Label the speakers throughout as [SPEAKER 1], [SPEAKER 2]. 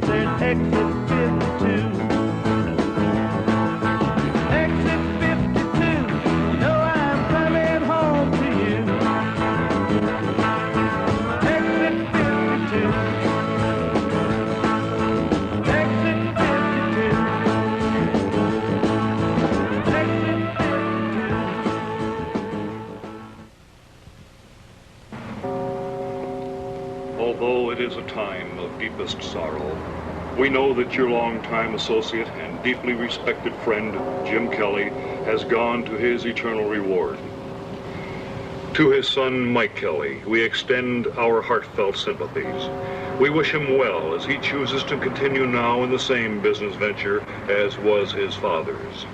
[SPEAKER 1] there's exit 52. Exit 52, you know I'm coming home to you. Exit 52. Exit 52. Exit 52.
[SPEAKER 2] Although it is a time of deepest sorrow, we know that your longtime associate and deeply respected friend, Jim Kelly, has gone to his eternal reward. To his son, Mike Kelly, we extend our heartfelt sympathies. We wish him well as he chooses to continue now in the same business venture as was his father's.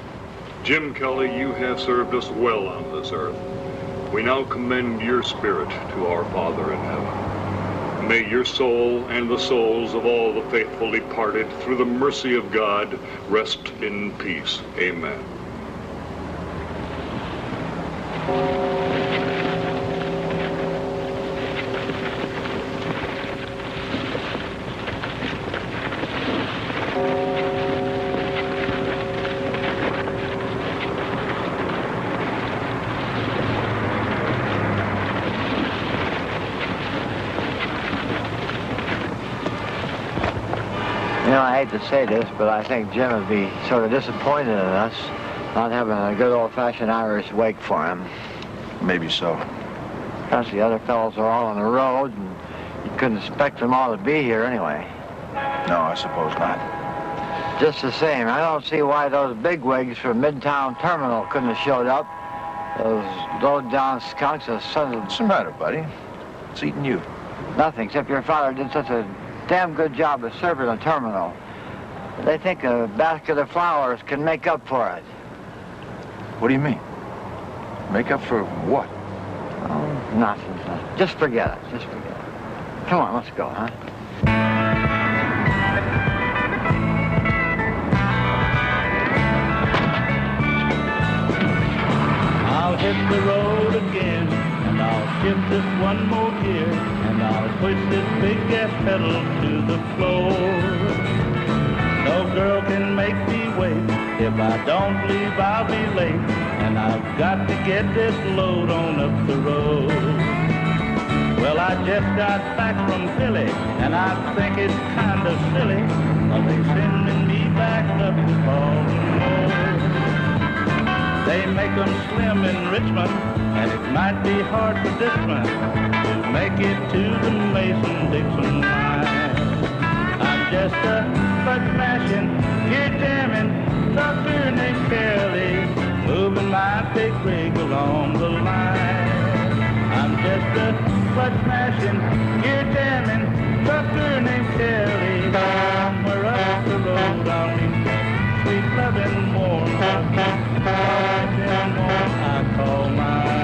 [SPEAKER 2] Jim Kelly, you have served us well on this earth. We now commend your spirit to our Father in heaven. May your soul and the souls of all the faithful departed through the mercy of God rest in peace. Amen.
[SPEAKER 3] You know, I hate to say this, but I think Jim would be sort of disappointed in us not having a good old-fashioned Irish wake for him.
[SPEAKER 4] Maybe so.
[SPEAKER 3] Because the other fellows are all on the road, and you couldn't expect them all to be here anyway.
[SPEAKER 4] No, I suppose not.
[SPEAKER 3] Just the same, I don't see why those bigwigs from Midtown Terminal couldn't have showed up. Those low-down skunks of sons of...
[SPEAKER 4] What's the matter, buddy? What's eating you?
[SPEAKER 3] Nothing, except your father did such a damn good job of serving the terminal. They think a basket of flowers can make up for it.
[SPEAKER 4] What do you mean? Make up for what?
[SPEAKER 3] Oh, nonsense. Just forget it. Just forget it. Come on, let's go, huh?
[SPEAKER 1] I'll hit the road again, and I'll shift this one more gear, and I'll push this big gas pedal to the floor. No girl can make me wait. If I don't leave, I'll be late, and I've got to get this load on up the road. Well, I just got back from Philly, and I think it's kind of silly, are they sending me back up to Baltimore? They make them slim in Richmond, and it might be hard for this one to make it to the Mason-Dixon line. I'm just a butt-mashing, gear-jamming trucker named Kelly, moving my big rig along the line. I'm just a butt-mashing, gear-jamming trucker named Kelly, somewhere up the road I'll meet that sweet loving warm I call mine.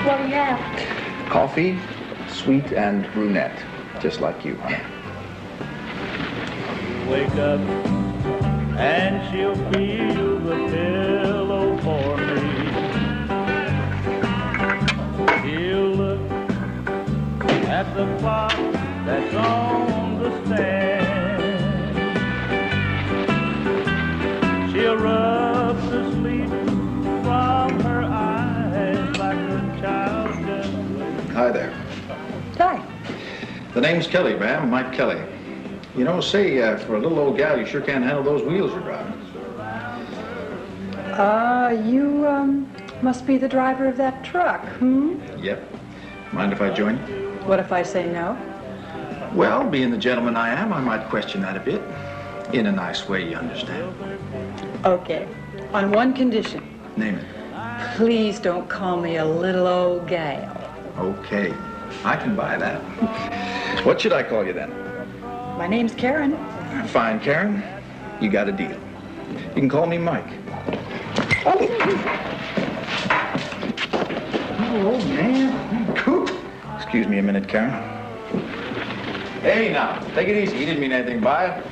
[SPEAKER 5] What do you have?
[SPEAKER 4] Coffee, sweet and brunette, just like you, honey.
[SPEAKER 1] Wake up and she'll feel the pillow for me. She'll look at the clock that's on the stand. She'll rub the sleep from her eyes like a child just.
[SPEAKER 4] Hi there.
[SPEAKER 5] Hi.
[SPEAKER 4] The name's Kelly, ma'am, Mike Kelly. You know, say, for a little old gal, you sure can't handle those wheels you're driving.
[SPEAKER 6] You must be the driver of that truck, hmm?
[SPEAKER 4] Yep. Mind if I join you?
[SPEAKER 6] What if I say no?
[SPEAKER 4] Well, being the gentleman I am, I might question that a bit. In a nice way, you understand.
[SPEAKER 6] Okay. On one condition.
[SPEAKER 4] Name it.
[SPEAKER 6] Please don't call me a little old gal.
[SPEAKER 4] Okay. I can buy that. What should I call you then?
[SPEAKER 6] My name's Karen.
[SPEAKER 4] Fine, Karen. You got a deal. You can call me Mike. Oh, man. Coop. Excuse me a minute, Karen. Hey, now, take it easy. You didn't mean anything by it.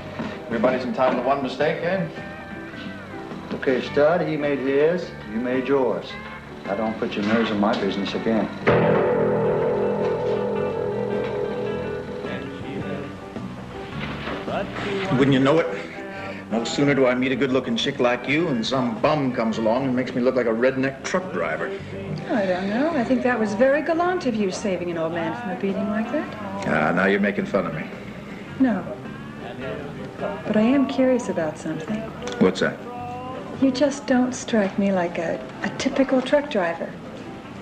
[SPEAKER 4] Everybody's entitled to one mistake, eh?
[SPEAKER 7] Okay, Stud, he made his, you made yours. Now don't put your nose in my business again.
[SPEAKER 4] Wouldn't you know it? No sooner do I meet a good-looking chick like you and some bum comes along and makes me look like a redneck truck driver.
[SPEAKER 6] I don't know. I think that was very gallant of you, saving an old man from a beating like that.
[SPEAKER 4] Ah, now you're making fun of me.
[SPEAKER 6] No. But I am curious about something.
[SPEAKER 4] What's that?
[SPEAKER 6] You just don't strike me like a typical truck driver.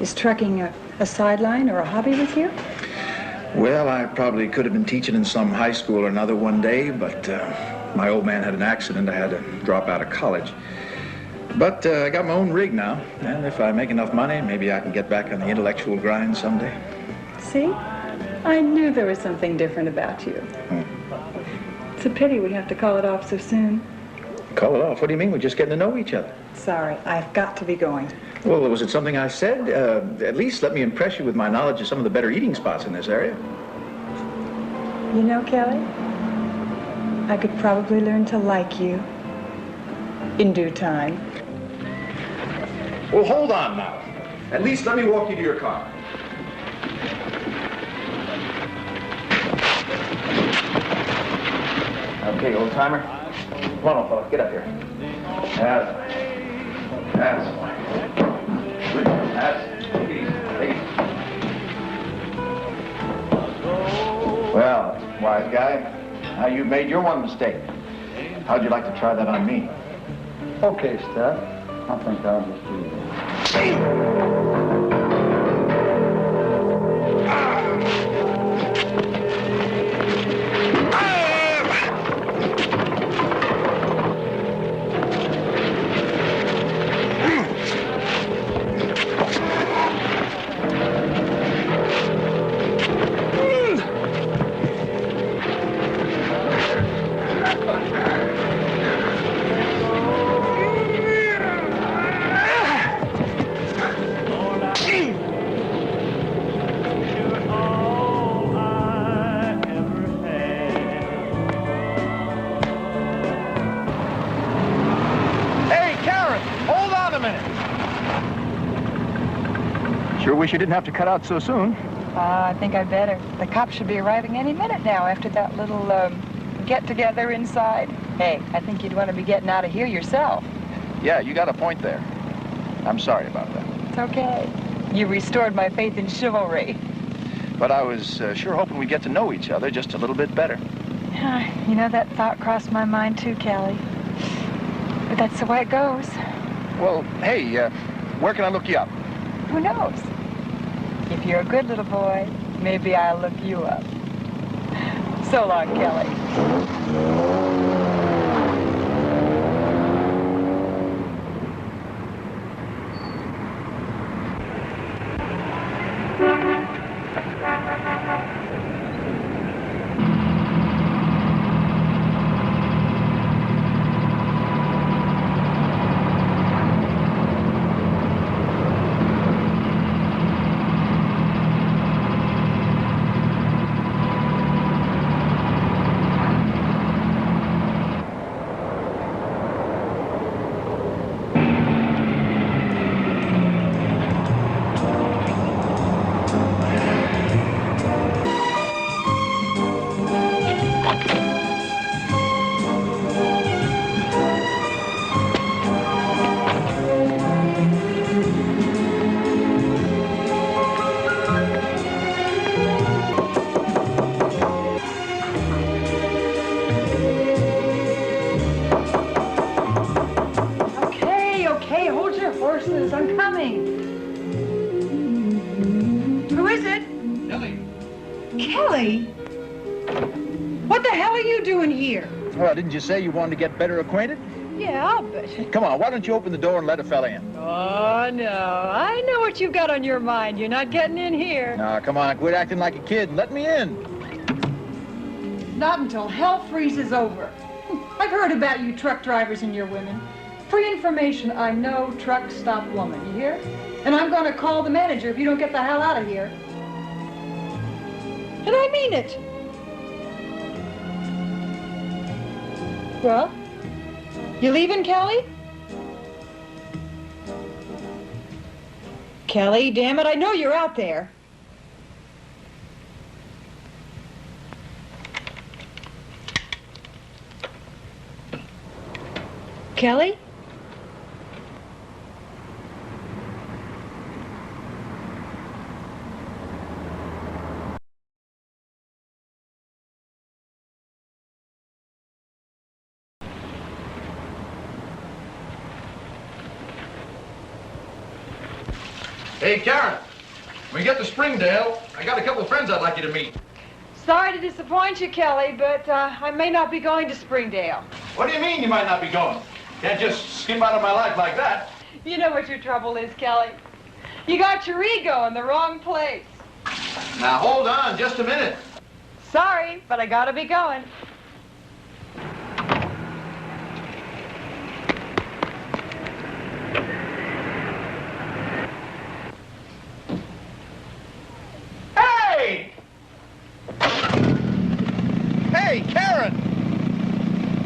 [SPEAKER 6] Is trucking a sideline or a hobby with you?
[SPEAKER 4] Well, I probably could have been teaching in some high school or another one day, but my old man had an accident. I had to drop out of college. But I got my own rig now, and if I make enough money, maybe I can get back on the intellectual grind someday.
[SPEAKER 6] See? I knew there was something different about you. It's a pity we have to call it off so soon.
[SPEAKER 4] Call it off? What do you mean? We're just getting to know each other.
[SPEAKER 6] Sorry, I've got to be going.
[SPEAKER 4] Well, was it something I said? At least let me impress you with my knowledge of some of the better eating spots in this area.
[SPEAKER 6] You know, Kelly, I could probably learn to like you in due time.
[SPEAKER 4] Well, hold on now. At least let me walk you to your car. Okay, old timer. Come on, old fella, get up here. That's fine. Good. Take it easy. Take it easy. Well, wise guy, now you've made your one mistake. How'd you like to try that on me?
[SPEAKER 7] Okay, Stud. I think I'll just do that.
[SPEAKER 4] Sure wish you didn't have to cut out so soon.
[SPEAKER 6] I think I better. The cops should be arriving any minute now after that little get-together inside. Hey, I think you'd want to be getting out of here yourself.
[SPEAKER 4] Yeah, you got a point there. I'm sorry about that.
[SPEAKER 6] It's okay. You restored my faith in chivalry.
[SPEAKER 4] But I was sure hoping we'd get to know each other just a little bit better.
[SPEAKER 6] You know, that thought crossed my mind too, Kelly. But that's the way it goes.
[SPEAKER 4] Well, hey, where can I look you up?
[SPEAKER 6] Who knows? If you're a good little boy, maybe I'll look you up. So long, Kelly. Kelly? What the hell are you doing here?
[SPEAKER 4] Well, didn't you say you wanted to get better acquainted?
[SPEAKER 6] Yeah, but...
[SPEAKER 4] Come on, why don't you open the door and let a fella in?
[SPEAKER 6] Oh, no. I know what you've got on your mind. You're not getting in here.
[SPEAKER 4] Now, come on, quit acting like a kid and let me in.
[SPEAKER 6] Not until hell freezes over. I've heard about you truck drivers and your women. For your information, I'm no truck stop woman, you hear? And I'm going to call the manager if you don't get the hell out of here. And I mean it. Well, you leaving, Kelly? Kelly, damn it, I know you're out there. Kelly?
[SPEAKER 4] Hey, Karen, when we get to Springdale, I got a couple of friends I'd like you to meet.
[SPEAKER 6] Sorry to disappoint you, Kelly, but I may not be going to Springdale.
[SPEAKER 4] What do you mean you might not be going? Can't just skip out of my life like that.
[SPEAKER 6] You know what your trouble is, Kelly. You got your ego in the wrong place.
[SPEAKER 4] Now, hold on just a minute.
[SPEAKER 6] Sorry, but I gotta be going.
[SPEAKER 4] Hey! Hey, Karen!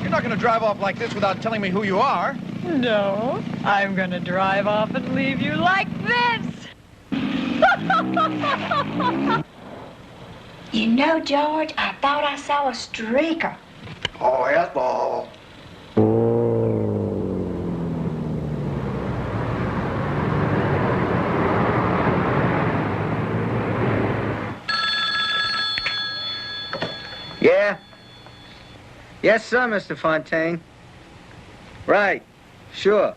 [SPEAKER 4] You're not going to drive off like this without telling me who you are.
[SPEAKER 6] No, I'm gonna drive off and leave you like this.
[SPEAKER 5] You know, George, I thought I saw a streaker.
[SPEAKER 4] Oh, yes, ball.
[SPEAKER 8] Yeah? Yes, sir, Mr. Fontaine. Right. Sure.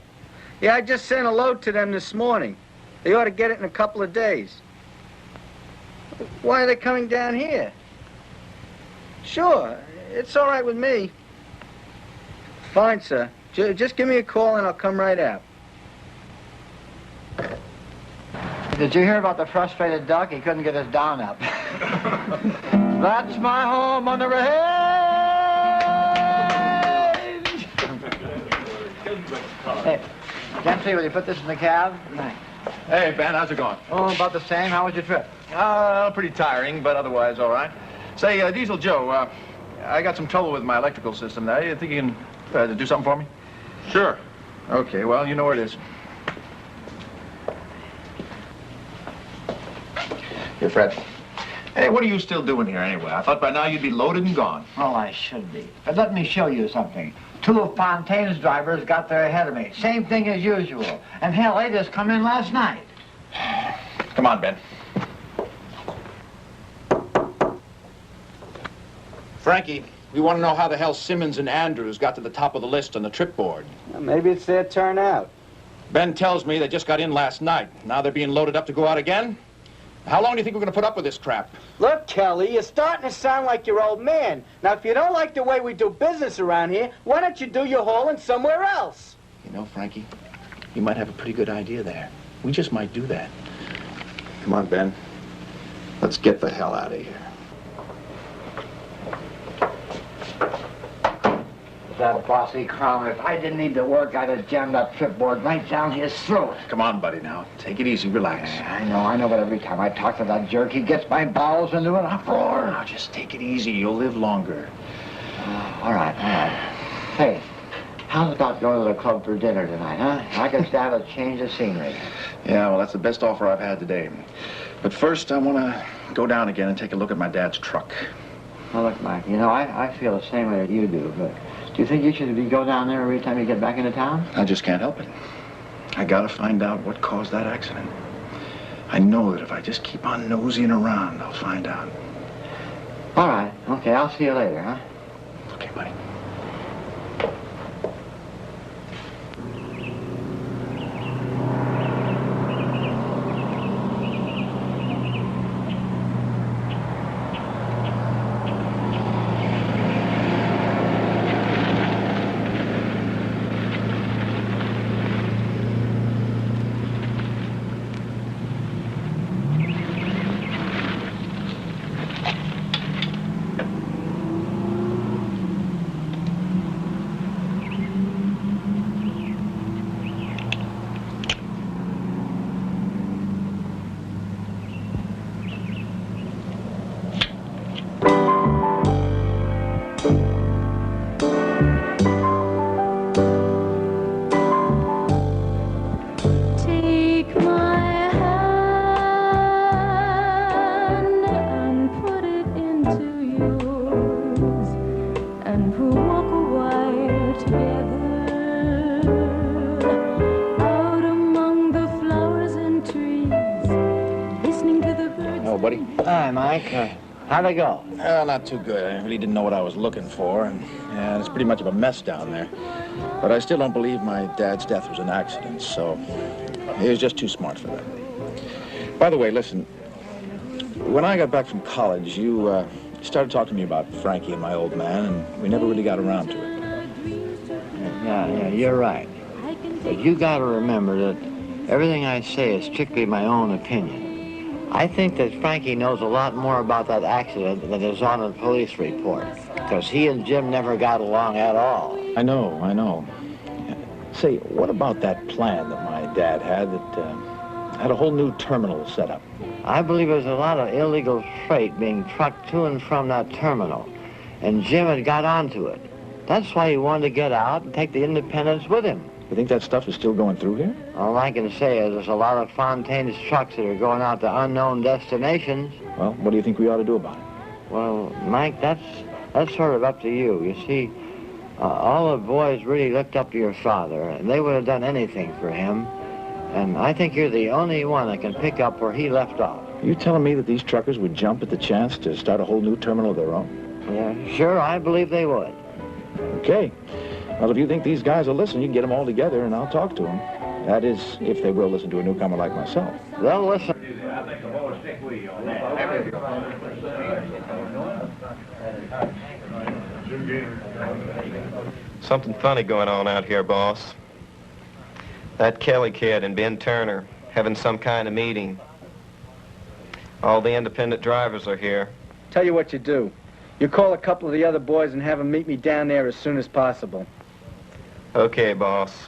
[SPEAKER 8] Yeah, I just sent a load to them this morning. They ought to get it in a couple of days. Why are they coming down here? Sure. It's all right with me. Fine, sir. Just give me a call and I'll come right out.
[SPEAKER 3] Did you hear about the frustrated duck? He couldn't get his down up. That's my home on the range. Hey, Dempsey, will you put this in the cab? Thanks.
[SPEAKER 4] Hey, Ben, how's it going?
[SPEAKER 3] Oh, about the same. How was your trip?
[SPEAKER 4] Pretty tiring, but otherwise all right. Say, Diesel Joe, I got some trouble with my electrical system there. You think you can do something for me? Sure. Okay, well, you know where it is. Here, Fred. Hey, what are you still doing here anyway? I thought by now you'd be loaded and gone.
[SPEAKER 3] Well, I should be. But let me show you something. Two of Fontaine's drivers got there ahead of me. Same thing as usual. And hell, they just come in last night.
[SPEAKER 4] Come on, Ben. Frankie, we want to know how the hell Simmons and Andrews got to the top of the list on the trip board.
[SPEAKER 8] Well, maybe it's their turn out.
[SPEAKER 4] Ben tells me they just got in last night. Now they're being loaded up to go out again? How long do you think we're going to put up with this crap?
[SPEAKER 8] Look, Kelly, you're starting to sound like your old man. Now, if you don't like the way we do business around here, why don't you do your hauling somewhere else?
[SPEAKER 4] You know, Frankie, you might have a pretty good idea there. We just might do that. Come on, Ben. Let's get the hell out of here.
[SPEAKER 3] That bossy crown. If I didn't need to work, I'd have jammed that tripboard right down his throat.
[SPEAKER 4] Come on, buddy, now. Take it easy. Relax.
[SPEAKER 3] I know, but every time I talk to that jerk, he gets my bowels into an uproar.
[SPEAKER 4] Now, just take it easy. You'll live longer.
[SPEAKER 3] All right. Hey, how's about going to the club for dinner tonight, huh? I could stand a change of scenery.
[SPEAKER 4] Yeah, well, that's the best offer I've had today. But first, I want to go down again and take a look at my dad's truck.
[SPEAKER 3] Well, look, Mike, you know, I feel the same way that you do, but do you think you should go down there every time you get back into town?
[SPEAKER 4] I just can't help it. I gotta find out what caused that accident. I know that if I just keep on nosing around, I'll find out.
[SPEAKER 3] All right. Okay, I'll see you later, huh?
[SPEAKER 4] Okay, buddy.
[SPEAKER 3] Hi, Mike. How'd it go?
[SPEAKER 4] Not too good. I really didn't know what I was looking for, and it's pretty much of a mess down there. But I still don't believe my dad's death was an accident, so he was just too smart for that. By the way, listen, when I got back from college, you started talking to me about Frankie and my old man, and we never really got around to it.
[SPEAKER 3] Yeah, you're right. But you gotta remember that everything I say is strictly my own opinion. I think that Frankie knows a lot more about that accident than is on the police report, because he and Jim never got along at all.
[SPEAKER 4] I know. Say, what about that plan that my dad had that had a whole new terminal set up?
[SPEAKER 3] I believe there's a lot of illegal freight being trucked to and from that terminal, and Jim had got onto it. That's why he wanted to get out and take the independents with him.
[SPEAKER 4] You think that stuff is still going through here?
[SPEAKER 3] All I can say is there's a lot of Fontaine's trucks that are going out to unknown destinations.
[SPEAKER 4] Well, what do you think we ought to do about it?
[SPEAKER 3] Well, Mike, that's sort of up to you. You see, all the boys really looked up to your father, and they would have done anything for him. And I think you're the only one that can pick up where he left off.
[SPEAKER 4] Are you telling me that these truckers would jump at the chance to start a whole new terminal of their own?
[SPEAKER 3] Yeah, sure, I believe they would.
[SPEAKER 4] Okay. Well, if you think these guys will listen, you can get them all together, and I'll talk to them. That is, if they will listen to a newcomer like myself.
[SPEAKER 3] They'll listen.
[SPEAKER 9] Something funny going on out here, boss. That Kelly kid and Ben Turner having some kind of meeting. All the independent drivers are here.
[SPEAKER 8] Tell you what you do. You call a couple of the other boys and have them meet me down there as soon as possible.
[SPEAKER 9] Okay, boss.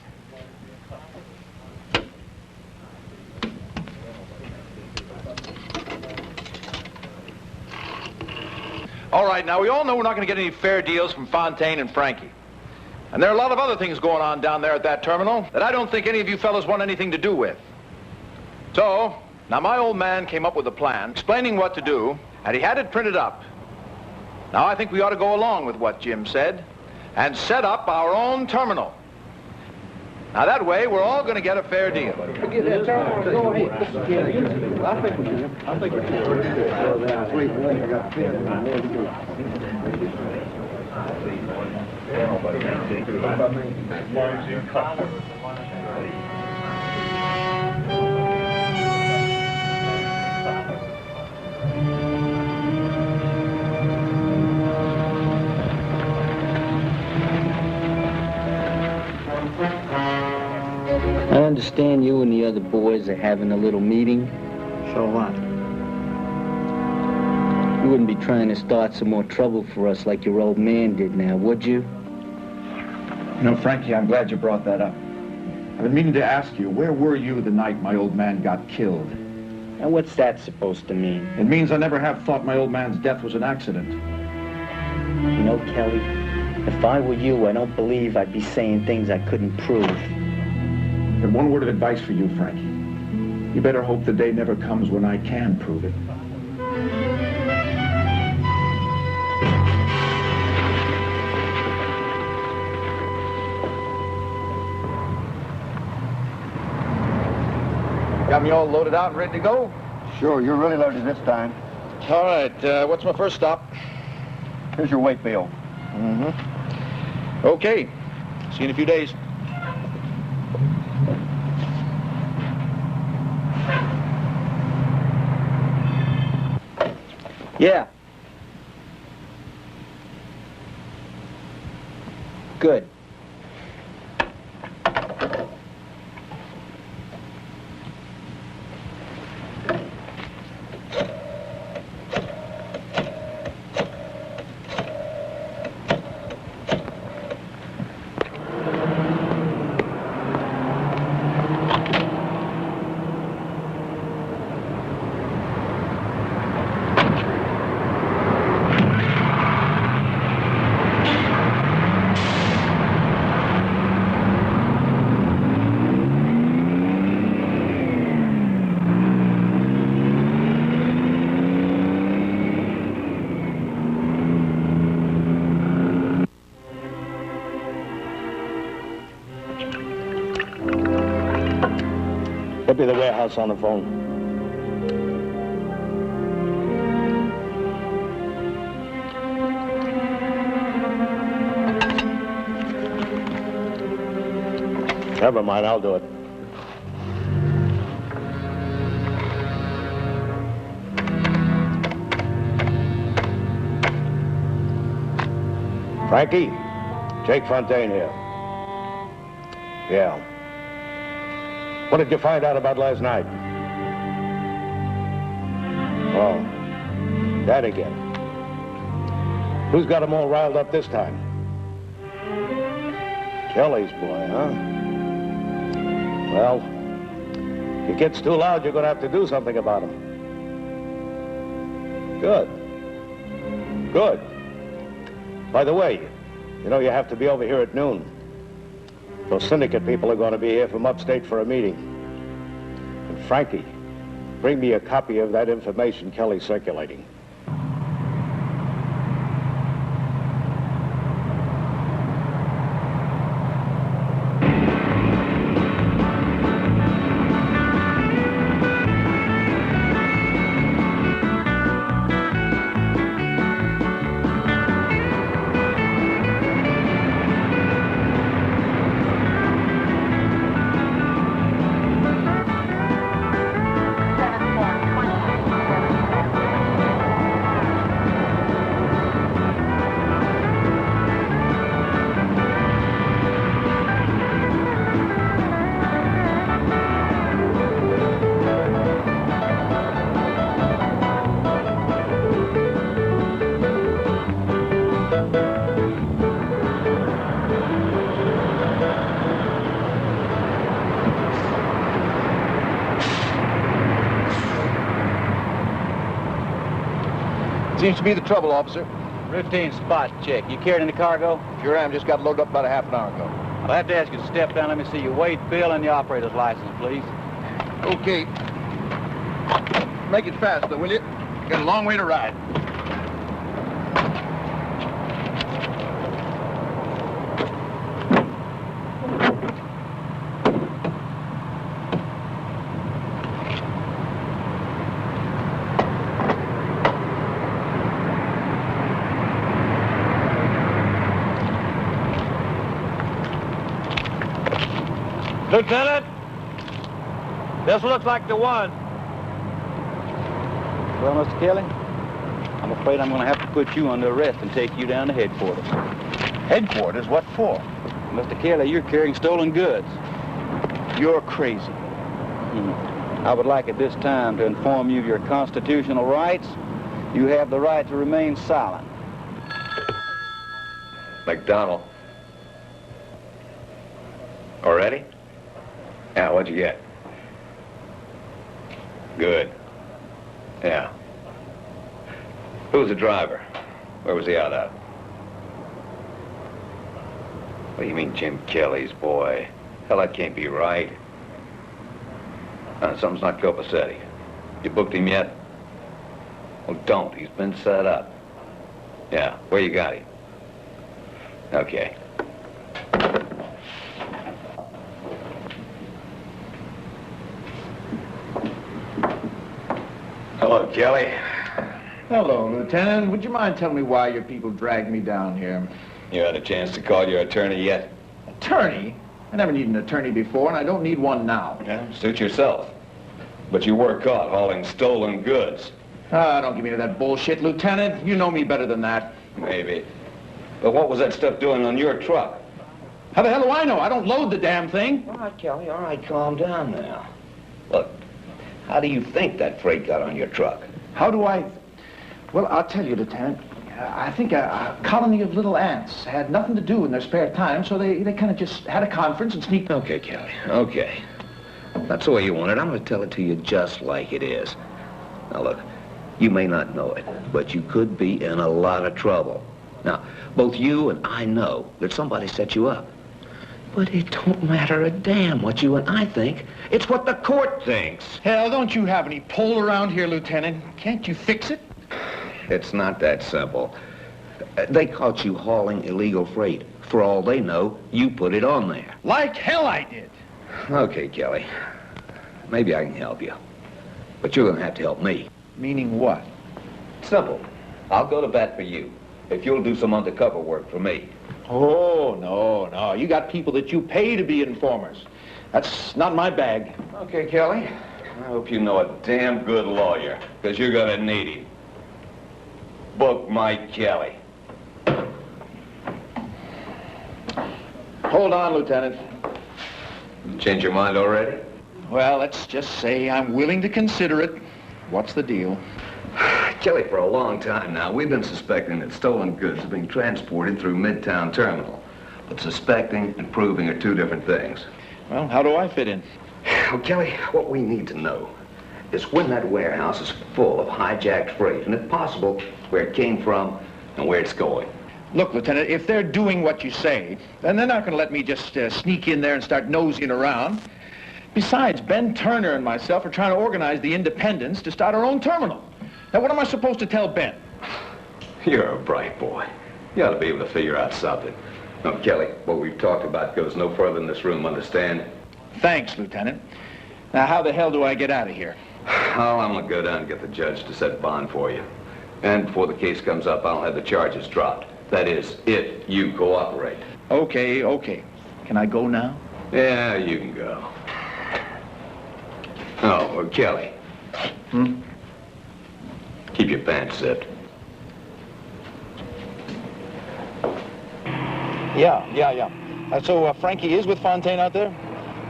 [SPEAKER 10] All right, now we all know we're not going to get any fair deals from Fontaine and Frankie. And there are a lot of other things going on down there at that terminal that I don't think any of you fellas want anything to do with. So, now my old man came up with a plan explaining what to do, and he had it printed up. Now I think we ought to go along with what Jim said and set up our own terminal. Now that way, we're all going to get a fair deal.
[SPEAKER 8] Forget that terminal. Go ahead. I think we can. I think we I understand you and the other boys are having a little meeting.
[SPEAKER 3] So what?
[SPEAKER 8] You wouldn't be trying to start some more trouble for us like your old man did now, would you?
[SPEAKER 4] You know, Frankie, I'm glad you brought that up. I've been meaning to ask you, where were you the night my old man got killed?
[SPEAKER 8] And what's that supposed to mean?
[SPEAKER 4] It means I never have thought my old man's death was an accident.
[SPEAKER 8] You know, Kelly, if I were you, I don't believe I'd be saying things I couldn't prove.
[SPEAKER 4] But one word of advice for you, Frankie. You better hope the day never comes when I can prove it. Got me all loaded out and ready to go?
[SPEAKER 7] Sure, you're really loaded this time.
[SPEAKER 4] All right, what's my first stop?
[SPEAKER 7] Here's your weight bill.
[SPEAKER 4] Mm-hmm. Okay. See you in a few days.
[SPEAKER 8] Yeah. Good.
[SPEAKER 7] Get me the warehouse on the phone.
[SPEAKER 11] Never mind, I'll do it. Frankie, Jake Fontaine here. Yeah. What did you find out about last night? Oh, that again. Who's got them all riled up this time? Kelly's boy, huh? Well, if he gets too loud, you're going to have to do something about him. Good. Good. By the way, you know you have to be over here at noon. Those syndicate people are going to be here from upstate for a meeting. And Frankie, bring me a copy of that information Kelly's circulating.
[SPEAKER 10] Seems to be the trouble, officer.
[SPEAKER 12] Routine spot check. You carried any cargo?
[SPEAKER 10] Sure am. Just got loaded up about a half an hour ago.
[SPEAKER 12] I'll have to ask you to step down. Let me see your weight, bill, and your operator's license, please.
[SPEAKER 10] Okay. Make it fast, though, will you? Got a long way to ride.
[SPEAKER 12] Lieutenant, this looks like the one. Well, Mr. Kelly, I'm afraid I'm going to have to put you under arrest and take you down to headquarters.
[SPEAKER 10] Headquarters? What for?
[SPEAKER 12] Mr. Kelly, you're carrying stolen goods.
[SPEAKER 10] You're crazy.
[SPEAKER 12] I would like at this time to inform you of your constitutional rights. You have the right to remain silent.
[SPEAKER 13] McDonald. Already? Yeah, what'd you get? Good. Yeah. Who's the driver? Where was he out at? What do you mean Jim Kelly's boy? Hell, that can't be right. Something's not copacetic. You booked him yet? Well, don't. He's been set up. Yeah, where you got him? Okay. Hello, Kelly.
[SPEAKER 4] Hello, Lieutenant. Would you mind telling me why your people dragged me down here?
[SPEAKER 13] You had a chance to call your attorney yet?
[SPEAKER 4] Attorney? I never needed an attorney before, and I don't need one now.
[SPEAKER 13] Yeah, suit yourself. But you were caught hauling stolen goods.
[SPEAKER 4] Ah, don't give me that bullshit, Lieutenant. You know me better than that.
[SPEAKER 13] Maybe. But what was that stuff doing on your truck?
[SPEAKER 4] How the hell do I know? I don't load the damn thing.
[SPEAKER 13] All right, Kelly, all right, calm down now. Look, how do you think that freight got on your truck?
[SPEAKER 4] How do I... Well, I'll tell you, Lieutenant. I think a colony of little ants had nothing to do in their spare time, so they kind of just had a conference and sneaked...
[SPEAKER 13] Okay, Kelly, okay. That's the way you want it. I'm going to tell it to you just like it is. Now, look, you may not know it, but you could be in a lot of trouble. Now, both you and I know that somebody set you up. But it don't matter a damn what you and I think. It's what the court thinks.
[SPEAKER 4] Hell, don't you have any pull around here, Lieutenant? Can't you fix it?
[SPEAKER 13] It's not that simple. They caught you hauling illegal freight. For all they know, you put it on there.
[SPEAKER 4] Like hell I did.
[SPEAKER 13] Okay, Kelly. Maybe I can help you. But you're going to have to help me.
[SPEAKER 4] Meaning what?
[SPEAKER 13] Simple. I'll go to bat for you if you'll do some undercover work for me.
[SPEAKER 10] Oh, no. You got people that you pay to be informers. That's not my bag.
[SPEAKER 13] Okay, Kelly. I hope you know a damn good lawyer, because you're gonna need him. Book Mike Kelly.
[SPEAKER 10] Hold on, Lieutenant.
[SPEAKER 13] You change your mind already?
[SPEAKER 10] Well, let's just say I'm willing to consider it. What's the deal?
[SPEAKER 13] Kelly, for a long time now, we've been suspecting that stolen goods are being transported through Midtown Terminal. But suspecting and proving are two different things.
[SPEAKER 10] Well, how do I fit in?
[SPEAKER 13] Well, Kelly, what we need to know is when that warehouse is full of hijacked freight, and if possible, where it came from and where it's going.
[SPEAKER 10] Look, Lieutenant, if they're doing what you say, then they're not going to let me just sneak in there and start nosing around. Besides, Ben Turner and myself are trying to organize the independents to start our own terminal. Now, what am I supposed to tell Ben?
[SPEAKER 13] You're a bright boy. You ought to be able to figure out something. No, Kelly, what we've talked about goes no further in this room, understand?
[SPEAKER 10] Thanks, Lieutenant. Now, how the hell do I get out of here?
[SPEAKER 13] Oh, I'm going to go down and get the judge to set bond for you. And before the case comes up, I'll have the charges dropped. That is, if you cooperate.
[SPEAKER 10] Okay. Can I go now?
[SPEAKER 13] Yeah, you can go. Oh, well, Kelly. Keep your pants zipped.
[SPEAKER 10] Yeah. So Frankie is with Fontaine out there?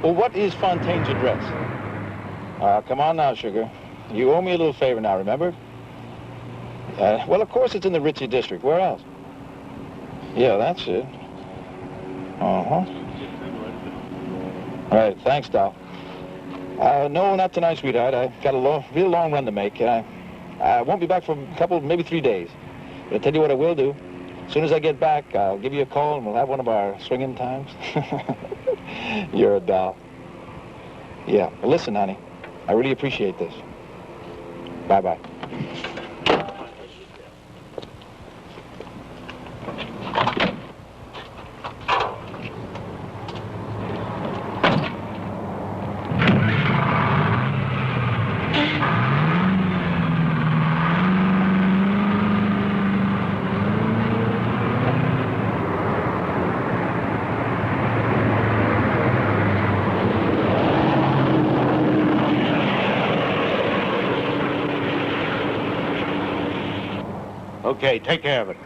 [SPEAKER 10] Well, what is Fontaine's address? Come on now, sugar. You owe me a little favor now, remember? Well, of course it's in the Ritzy district. Where else? Yeah, that's it. All right, thanks, Doll. No, not tonight, sweetheart. I got a real long run to make. I won't be back for a couple, maybe 3 days. But I'll tell you what I will do. As soon as I get back, I'll give you a call and we'll have one of our swinging times. You're a doll. Yeah, well, listen, honey. I really appreciate this. Bye-bye.
[SPEAKER 11] Okay, take care of it.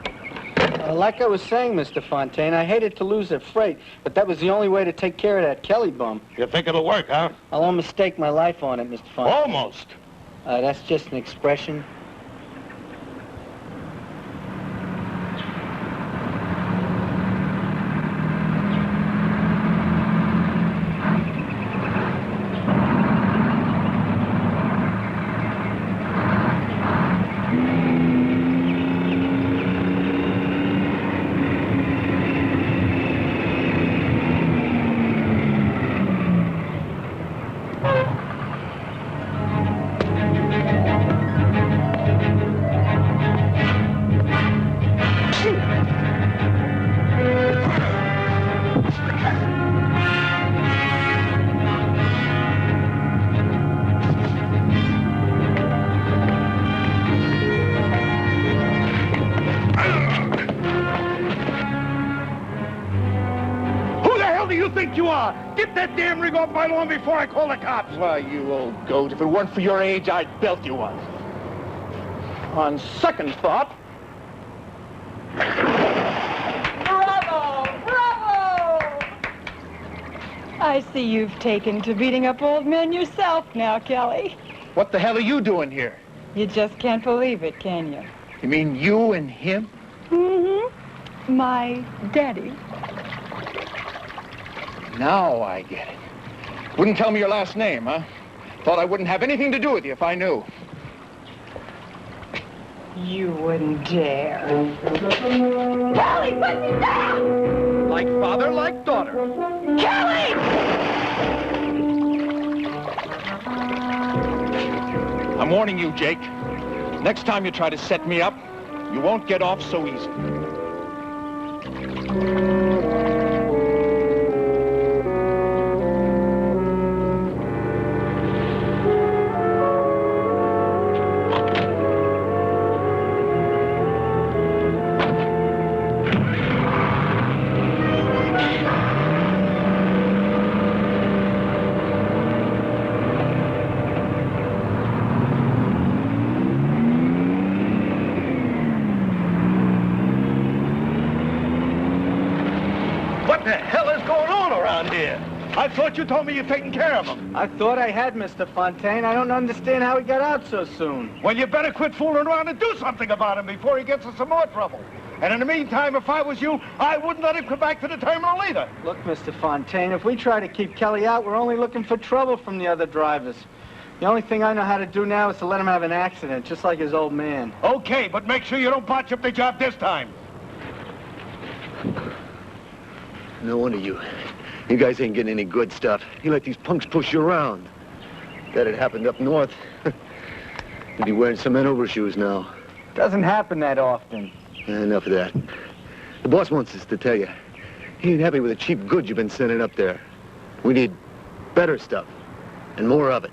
[SPEAKER 8] Like I was saying, Mr. Fontaine, I hated to lose that freight, but that was the only way to take care of that Kelly bum.
[SPEAKER 11] You think it'll work, huh?
[SPEAKER 8] I'll almost stake my life on it, Mr. Fontaine.
[SPEAKER 11] Almost.
[SPEAKER 8] That's just an expression.
[SPEAKER 11] Get that damn rig off my lawn before I call the cops.
[SPEAKER 10] Why, you old goat, if it weren't for your age, I'd belt you one. On second thought...
[SPEAKER 6] Bravo! I see you've taken to beating up old men yourself now, Kelly.
[SPEAKER 10] What the hell are you doing here?
[SPEAKER 6] You just can't believe it, can you?
[SPEAKER 10] You mean you and him?
[SPEAKER 6] Mm-hmm. My daddy.
[SPEAKER 10] Now I get it. Wouldn't tell me your last name, huh? Thought I wouldn't have anything to do with you if I knew.
[SPEAKER 6] You wouldn't dare. Kelly, put me down!
[SPEAKER 10] Like father, like daughter.
[SPEAKER 6] Kelly!
[SPEAKER 10] I'm warning you, Jake. Next time you try to set me up, you won't get off so easy.
[SPEAKER 11] down here? I thought you told me you'd taken care of him.
[SPEAKER 8] I thought I had, Mr. Fontaine. I don't understand how he got out so soon.
[SPEAKER 11] Well, you better quit fooling around and do something about him before he gets in some more trouble. And in the meantime, if I was you, I wouldn't let him come back to the terminal either.
[SPEAKER 8] Look, Mr. Fontaine, if we try to keep Kelly out, we're only looking for trouble from the other drivers. The only thing I know how to do now is to let him have an accident, just like his old man.
[SPEAKER 11] Okay, but make sure you don't botch up the job this time.
[SPEAKER 14] No wonder you guys ain't getting any good stuff. You let these punks push you around. That had happened up north. You'd be wearing cement overshoes now.
[SPEAKER 8] Doesn't happen that often.
[SPEAKER 14] Enough of that. The boss wants us to tell you. He ain't happy with the cheap goods you've been sending up there. We need better stuff, and more of it.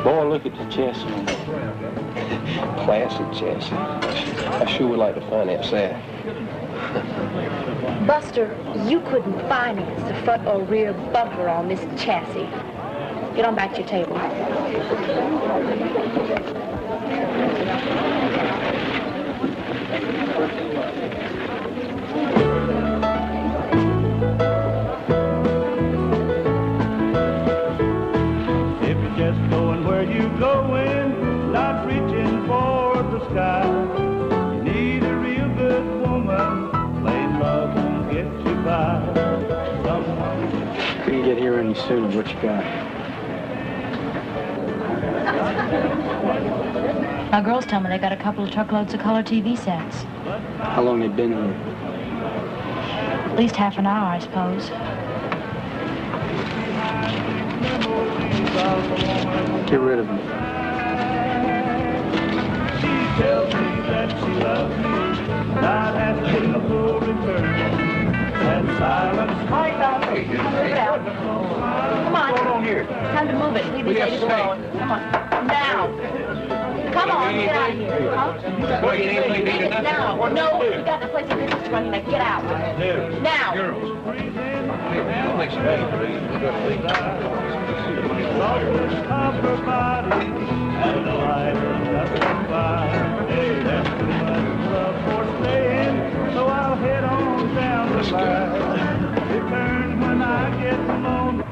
[SPEAKER 15] Boy, look at the chassis on that. Classic chassis. I sure would like to finance that.
[SPEAKER 5] Buster, you couldn't finance the front or rear bumper on this chassis. Get on back to your table.
[SPEAKER 1] If you're just going where you're going, not reaching for the sky, you need a real good woman. Plain love won't get you by.
[SPEAKER 8] We can get here any sooner. What you got?
[SPEAKER 16] My girls tell me they got a couple of truckloads of color TV sets.
[SPEAKER 8] How long they been here?
[SPEAKER 16] At least half an hour, I suppose.
[SPEAKER 8] Get rid of them.
[SPEAKER 1] She tells me that she loves me, not asking for return. And silence.
[SPEAKER 5] All right, fellas, move it out. Come on.
[SPEAKER 10] What's going on here?
[SPEAKER 5] Time to move it. Leave these ladies alone. Come on. Now. Come on, get out of here. Huh? Now. No, you got the place of business to run. Now get out. Now.
[SPEAKER 1] Of her body and the light of the fire. There's too much love for staying, so I'll head on down the line. Return when I get alone.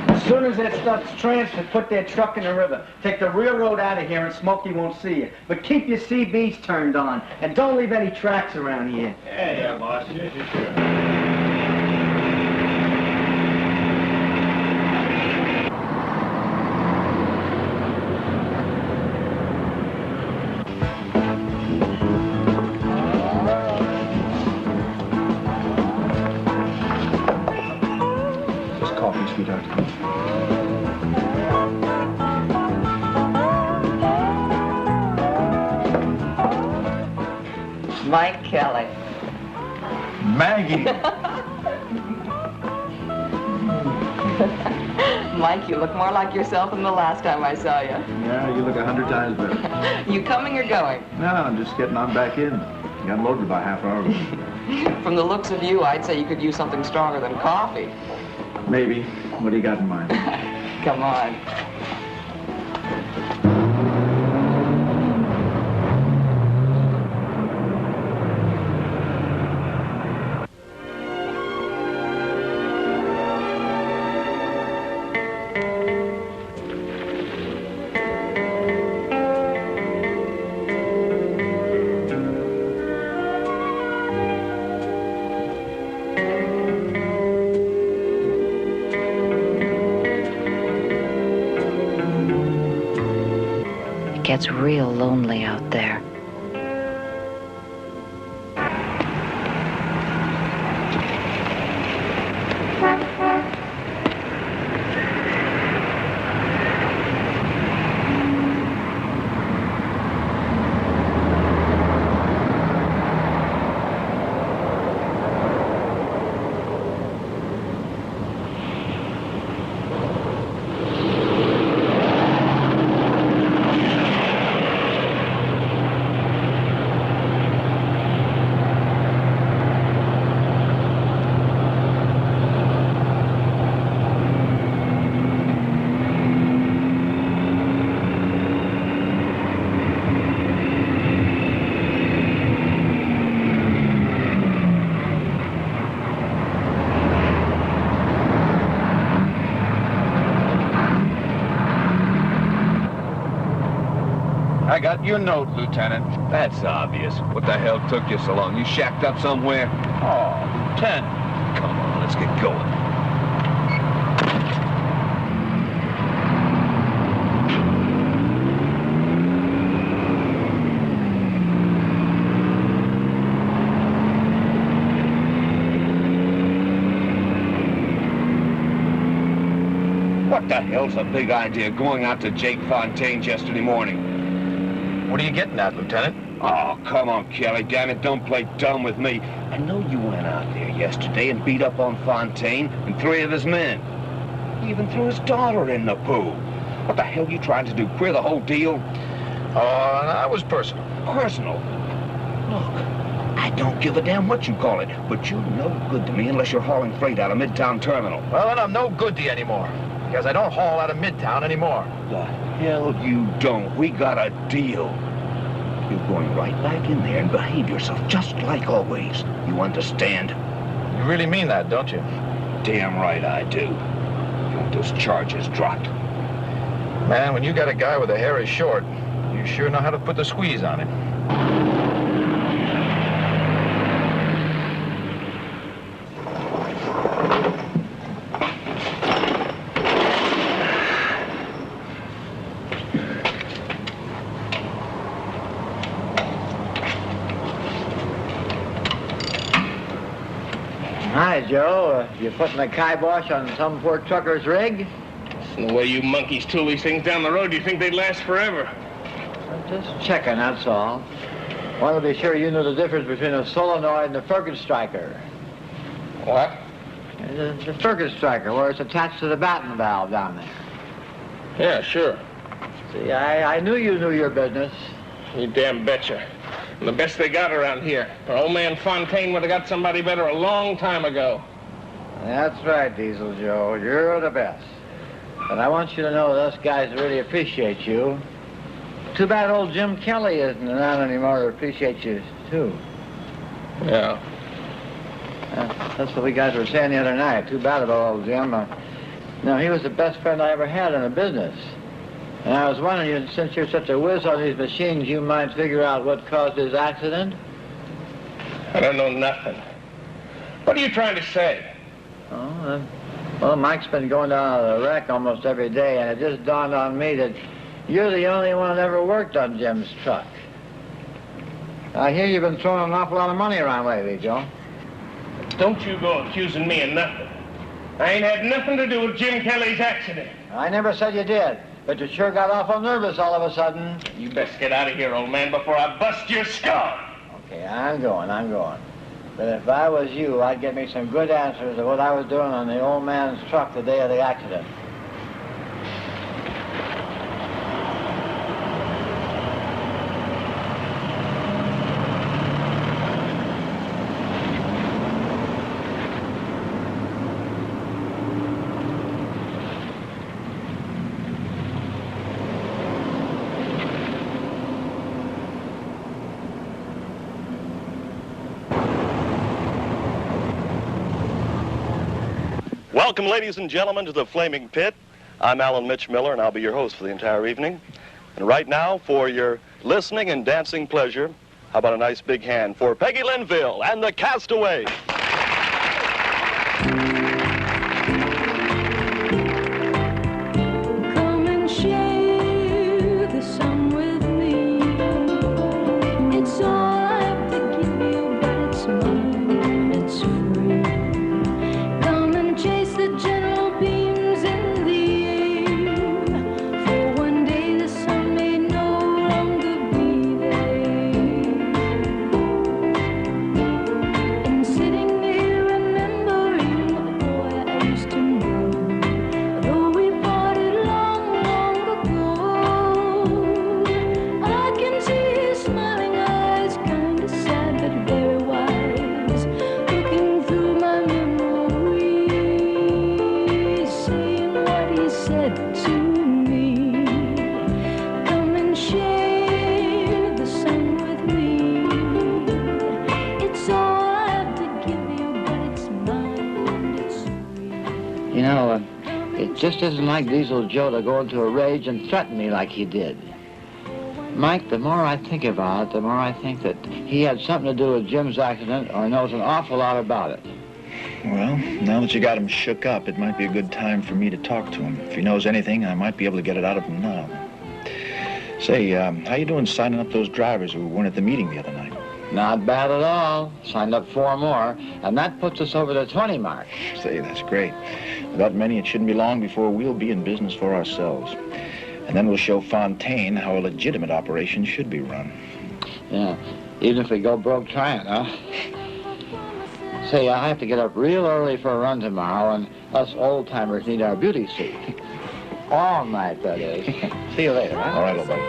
[SPEAKER 8] As soon as that stuff's transferred, put that truck in the river. Take the railroad out of here and Smokey won't see you. But keep your CBs turned on. And don't leave any tracks around here.
[SPEAKER 1] Yeah, boss. Sure.
[SPEAKER 4] Sweetheart.
[SPEAKER 17] Mike Kelly.
[SPEAKER 4] Maggie.
[SPEAKER 17] Mike, you look more like yourself than the last time I saw you.
[SPEAKER 4] Yeah, you look 100 times better.
[SPEAKER 17] You coming or going?
[SPEAKER 4] No, I'm just getting on back in. Got loaded about half hour ago.
[SPEAKER 17] From the looks of you, I'd say you could use something stronger than coffee.
[SPEAKER 4] Maybe. What do you got in mind?
[SPEAKER 17] Come on.
[SPEAKER 16] gets real lonely out there.
[SPEAKER 10] I got your note, Lieutenant.
[SPEAKER 15] That's obvious. What the hell took you so long? You shacked up somewhere?
[SPEAKER 10] Oh, Lieutenant.
[SPEAKER 15] Come on, let's get going.
[SPEAKER 13] What the hell's the big idea going out to Jake Fontaine's yesterday morning?
[SPEAKER 10] What are you getting at, Lieutenant?
[SPEAKER 13] Oh, come on, Kelly. Damn it, don't play dumb with me. I know you went out there yesterday and beat up on Fontaine and 3 of his men. He even threw his daughter in the pool. What the hell are you trying to do? Queer the whole deal?
[SPEAKER 10] Oh, that was personal.
[SPEAKER 13] Personal? Look, I don't give a damn what you call it, but you're no good to me unless you're hauling freight out of Midtown Terminal.
[SPEAKER 10] Well, then I'm no good to you anymore, because I don't haul out of Midtown anymore.
[SPEAKER 13] The hell you don't. We got a deal. You're going right back in there and behave yourself just like always. You understand?
[SPEAKER 10] You really mean that, don't you?
[SPEAKER 13] Damn right I do. You want those charges dropped?
[SPEAKER 10] Man, when you got a guy with a hairy short, you sure know how to put the squeeze on him.
[SPEAKER 3] Hi, Joe. You putting the kibosh on some poor trucker's rig?
[SPEAKER 18] The way you monkeys tool these things down the road, you think they'd last forever?
[SPEAKER 3] I'm just checking, that's all. Want to be sure you know the difference between a solenoid and a Fergus striker.
[SPEAKER 18] What?
[SPEAKER 3] The Fergus striker, where it's attached to the batten valve down there.
[SPEAKER 18] Yeah, sure.
[SPEAKER 3] See, I knew you knew your business.
[SPEAKER 18] You damn betcha. And the best they got around here. Our old man Fontaine would have got somebody better a long time ago.
[SPEAKER 3] That's right, Diesel Joe. You're the best. But I want you to know us guys really appreciate you. Too bad old Jim Kelly isn't around anymore to appreciate you, too.
[SPEAKER 18] Yeah.
[SPEAKER 3] That's what we guys were saying the other night. Too bad about old Jim. No, he was the best friend I ever had in the business. And I was wondering, since you're such a whiz on these machines, you might figure out what caused his accident?
[SPEAKER 18] I don't know nothing. What are you trying to say?
[SPEAKER 3] Oh, well, Mike's been going down to the wreck almost every day, and it just dawned on me that you're the only one that ever worked on Jim's truck. I hear you've been throwing an awful lot of money around lately, Joe.
[SPEAKER 18] Don't you go accusing me of nothing. I ain't had nothing to do with Jim Kelly's accident.
[SPEAKER 3] I never said you did, but you sure got awful nervous all of a sudden.
[SPEAKER 18] You best get out of here, old man, before I bust your skull.
[SPEAKER 3] Okay, I'm going. But if I was you, I'd get me some good answers of what I was doing on the old man's truck the day of the accident.
[SPEAKER 19] Welcome, ladies and gentlemen, to the Flaming Pit. I'm Alan Mitch Miller, and I'll be your host for the entire evening. And right now, for your listening and dancing pleasure, how about a nice big hand for Peggy Linville and the Castaways.
[SPEAKER 20] Come and share the sun with
[SPEAKER 3] just isn't like Diesel Joe to go into a rage and threaten me like he did. Mike, the more I think about it, the more I think that he had something to do with Jim's accident or knows an awful lot about it.
[SPEAKER 4] Well, now that you got him shook up, it might be a good time for me to talk to him. If he knows anything, I might be able to get it out of him now. Say, how you doing signing up those drivers who weren't at the meeting the other night?
[SPEAKER 3] Not bad at all. Signed up 4 more, and that puts us over the 20 mark.
[SPEAKER 4] Say, that's great. With that many, it shouldn't be long before we'll be in business for ourselves. And then we'll show Fontaine how a legitimate operation should be run.
[SPEAKER 3] Yeah, even if we go broke trying, huh? Say, I have to get up real early for a run tomorrow, and us old-timers need our beauty suit. All night, that is. See you later, huh?
[SPEAKER 4] All right, old buddy.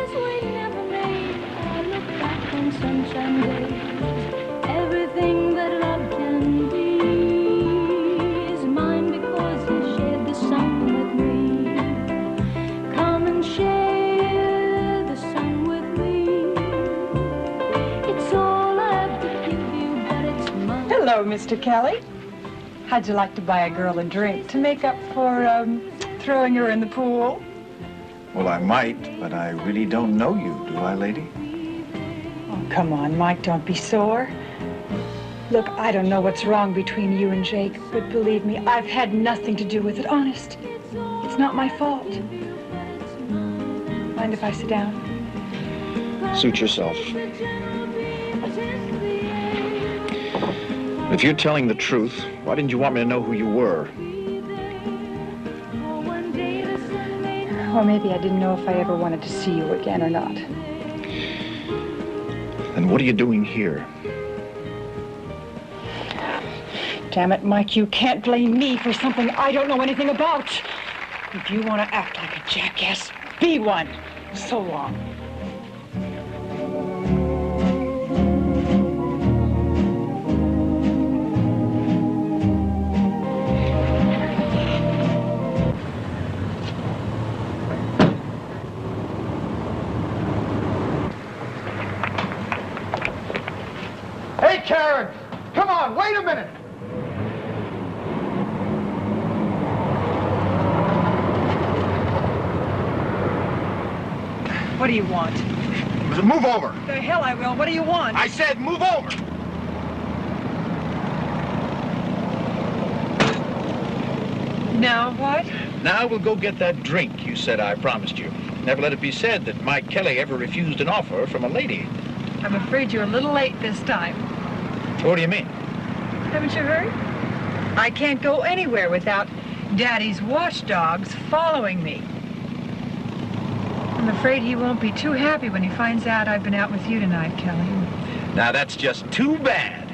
[SPEAKER 20] Everything that love can be is mine because he shared the sun with me. Come and share the sun with me. It's all I have to give you, but it's mine.
[SPEAKER 6] Hello, Mr. Kelly. How'd you like to buy a girl a drink to make up for throwing her in the pool?
[SPEAKER 4] Well, I might, but I really don't know you, do I, lady?
[SPEAKER 6] Oh, come on, Mike, don't be sore. Look, I don't know what's wrong between you and Jake, but believe me, I've had nothing to do with it, honest. It's not my fault. Mind if I sit down?
[SPEAKER 4] Suit yourself. If you're telling the truth, why didn't you want me to know who you were?
[SPEAKER 6] Or maybe I didn't know if I ever wanted to see you again or not.
[SPEAKER 4] Then what are you doing here?
[SPEAKER 6] Damn it, Mike, you can't blame me for something I don't know anything about. If you want to act like a jackass, be one. So long.
[SPEAKER 10] Hey, Karen! Come on, wait a minute!
[SPEAKER 6] What do you want?
[SPEAKER 10] Move over!
[SPEAKER 6] The hell I will. What do you want?
[SPEAKER 10] I said move over!
[SPEAKER 6] Now what?
[SPEAKER 4] Now we'll go get that drink you said I promised you. Never let it be said that Mike Kelly ever refused an offer from a lady.
[SPEAKER 6] I'm afraid you're a little late this time.
[SPEAKER 4] What do you mean?
[SPEAKER 6] Haven't you heard? I can't go anywhere without Daddy's watchdogs following me. I'm afraid he won't be too happy when he finds out I've been out with you tonight, Kelly.
[SPEAKER 4] Now that's just too bad.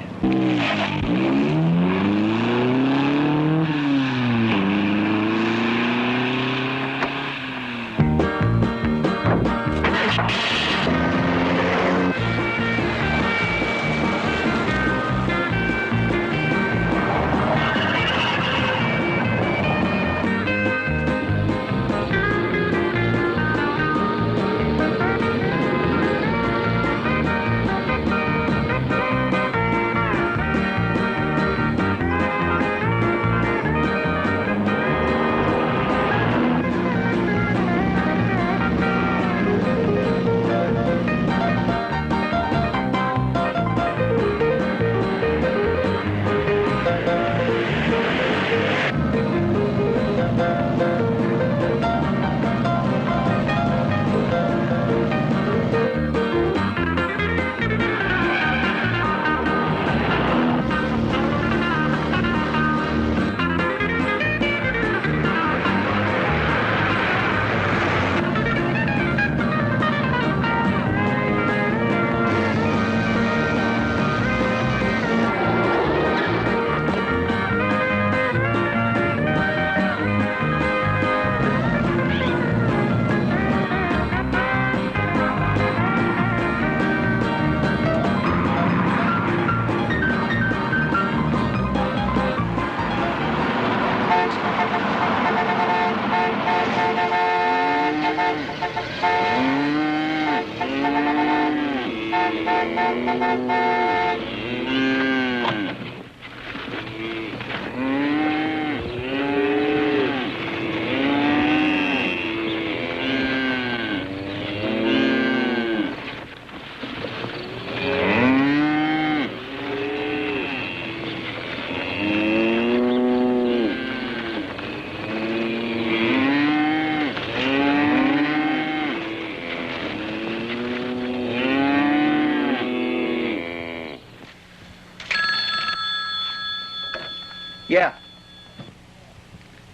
[SPEAKER 8] Yeah.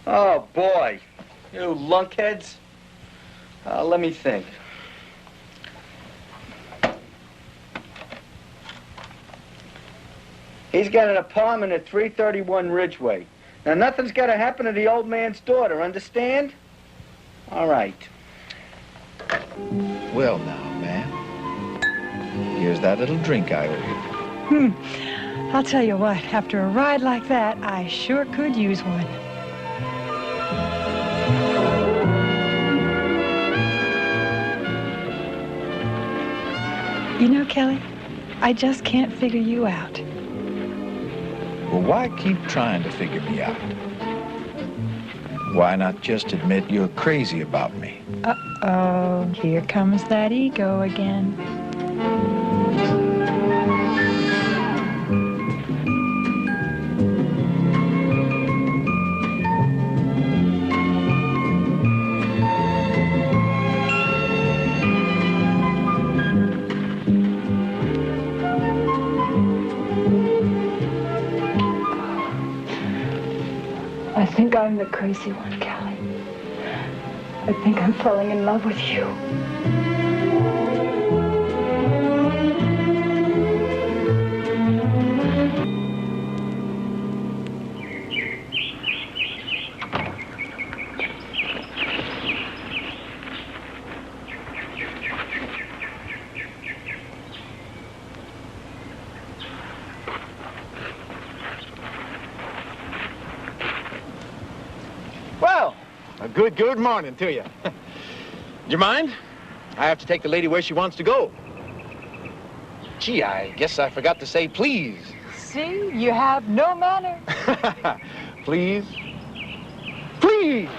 [SPEAKER 8] Oh, boy. You lunkheads. Let me think. He's got an apartment at 331 Ridgeway. Now, nothing's got to happen to the old man's daughter, understand? All right.
[SPEAKER 4] Well, now, ma'am, here's that little drink I owe you.
[SPEAKER 6] I'll tell you what, after a ride like that, I sure could use one. You know, Kelly, I just can't figure you out.
[SPEAKER 4] Well, why keep trying to figure me out? Why not just admit you're crazy about me?
[SPEAKER 6] Uh-oh, here comes that ego again. I think I'm the crazy one, Kelly. I think I'm falling in love with you.
[SPEAKER 10] Well, a good morning to you. Do you mind? I have to take the lady where she wants to go. Gee, I guess I forgot to say please.
[SPEAKER 6] See, you have no manner.
[SPEAKER 10] Please? Please!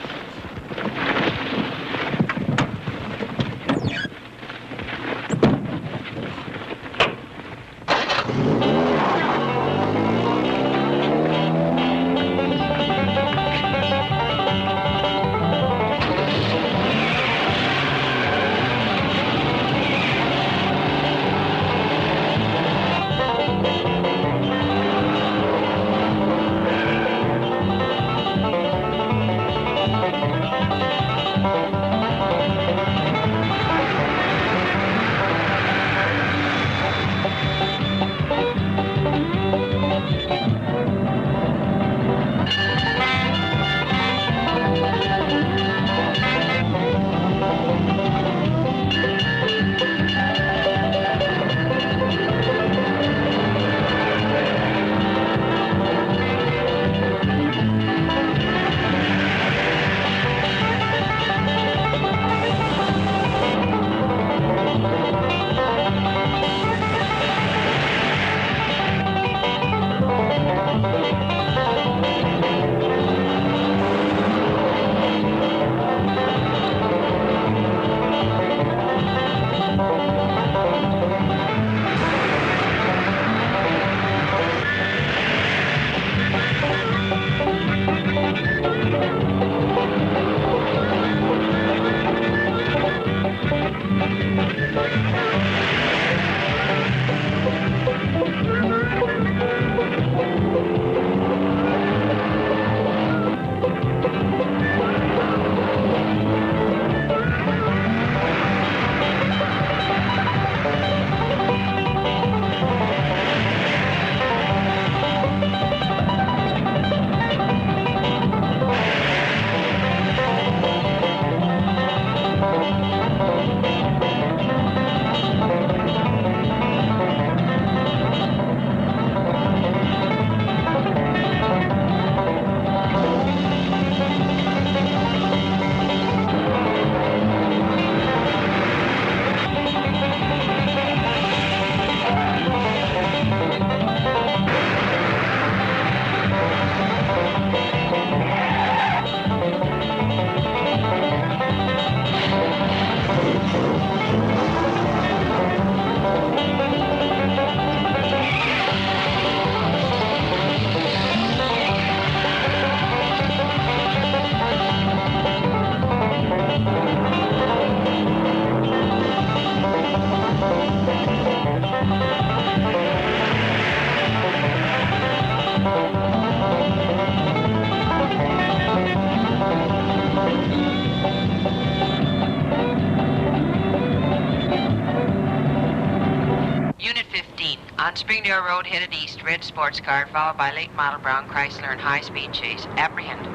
[SPEAKER 21] On Springdale Road, headed east, red sports car, followed by late model brown Chrysler and high-speed chase. Apprehend.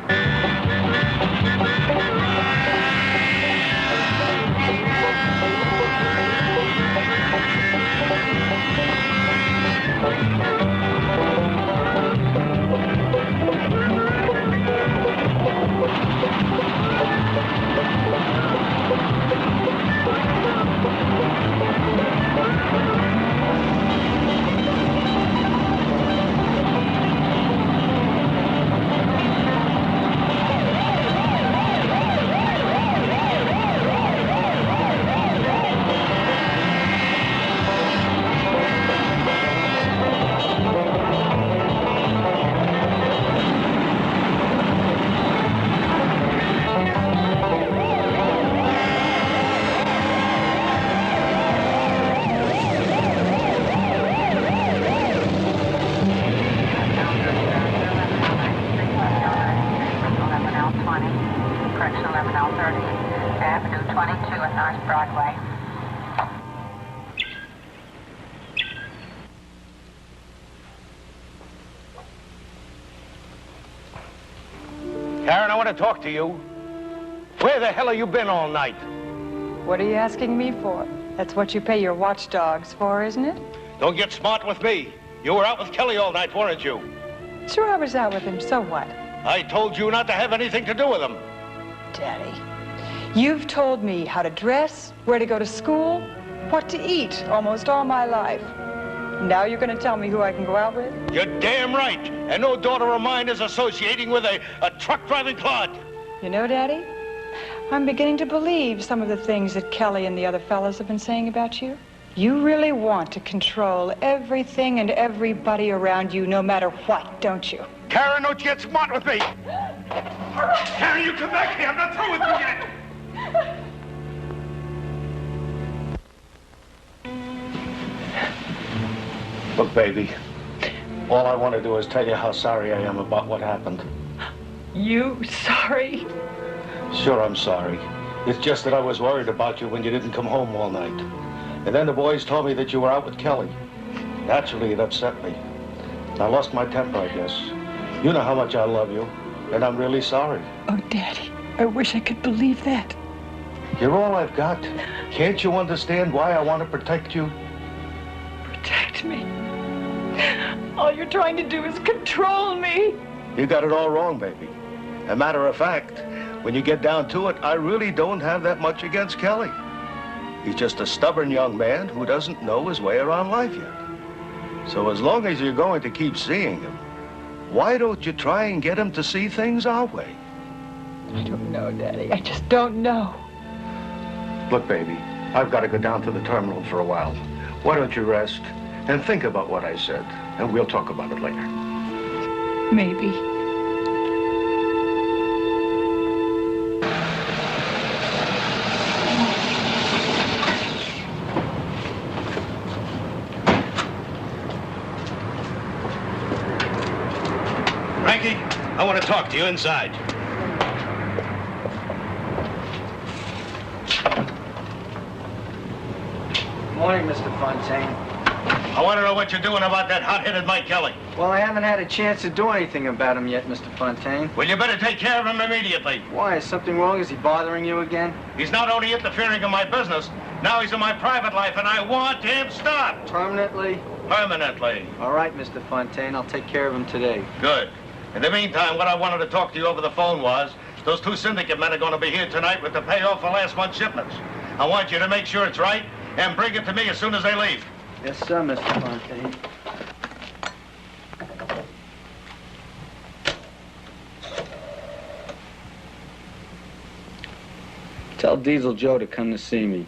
[SPEAKER 11] Karen, I want to talk to you. Where the hell have you been all night?
[SPEAKER 6] What are you asking me for? That's what you pay your watchdogs for, isn't it?
[SPEAKER 11] Don't get smart with me. You were out with Kelly all night, weren't you?
[SPEAKER 6] Sure, I was out with him, so what?
[SPEAKER 11] I told you not to have anything to do with him.
[SPEAKER 6] Daddy, you've told me how to dress, where to go to school, what to eat almost all my life. Now you're going to tell me who I can go out with?
[SPEAKER 11] You're damn right. And no daughter of mine is associating with a truck-driving clod.
[SPEAKER 6] You know, Daddy, I'm beginning to believe some of the things that Kelly and the other fellas have been saying about you. You really want to control everything and everybody around you, no matter what, don't you?
[SPEAKER 11] Karen, don't you get smart with me. Karen, you come back here. I'm not through with you yet. Look, baby, all I want to do is tell you how sorry I am about what happened.
[SPEAKER 6] You sorry?
[SPEAKER 11] Sure, I'm sorry. It's just that I was worried about you when you didn't come home all night. And then the boys told me that you were out with Kelly. Naturally, it upset me. I lost my temper, I guess. You know how much I love you, and I'm really sorry.
[SPEAKER 6] Oh, Daddy, I wish I could believe that.
[SPEAKER 11] You're all I've got. Can't you understand why I want to protect you?
[SPEAKER 6] Protect me? All you're trying to do is control me.
[SPEAKER 11] You got it all wrong, baby. As a matter of fact, when you get down to it, I really don't have that much against Kelly. He's just a stubborn young man who doesn't know his way around life yet. So as long as you're going to keep seeing him, why don't you try and get him to see things our way?
[SPEAKER 6] I don't know, Daddy. I just don't know.
[SPEAKER 11] Look, baby, I've got to go down to the terminal for a while. Why don't you rest and think about what I said, and we'll talk about it later.
[SPEAKER 6] Maybe.
[SPEAKER 11] Frankie, I want to talk to you inside.
[SPEAKER 8] Morning, Mr. Fontaine.
[SPEAKER 11] I want to know what you're doing about that hot-headed Mike Kelly.
[SPEAKER 8] Well, I haven't had a chance to do anything about him yet, Mr. Fontaine.
[SPEAKER 11] Well, you better take care of him immediately.
[SPEAKER 8] Why? Is something wrong? Is he bothering you again?
[SPEAKER 11] He's not only interfering in my business, now he's in my private life, and I want him stopped.
[SPEAKER 8] Permanently?
[SPEAKER 11] Permanently.
[SPEAKER 8] All right, Mr. Fontaine. I'll take care of him today.
[SPEAKER 11] Good. In the meantime, what I wanted to talk to you over the phone was, those two syndicate men are going to be here tonight with the payoff for last month's shipments. I want you to make sure it's right and bring it to me as soon as they leave.
[SPEAKER 8] Yes, sir, Mr. Fontaine. Tell Diesel Joe to come to see me.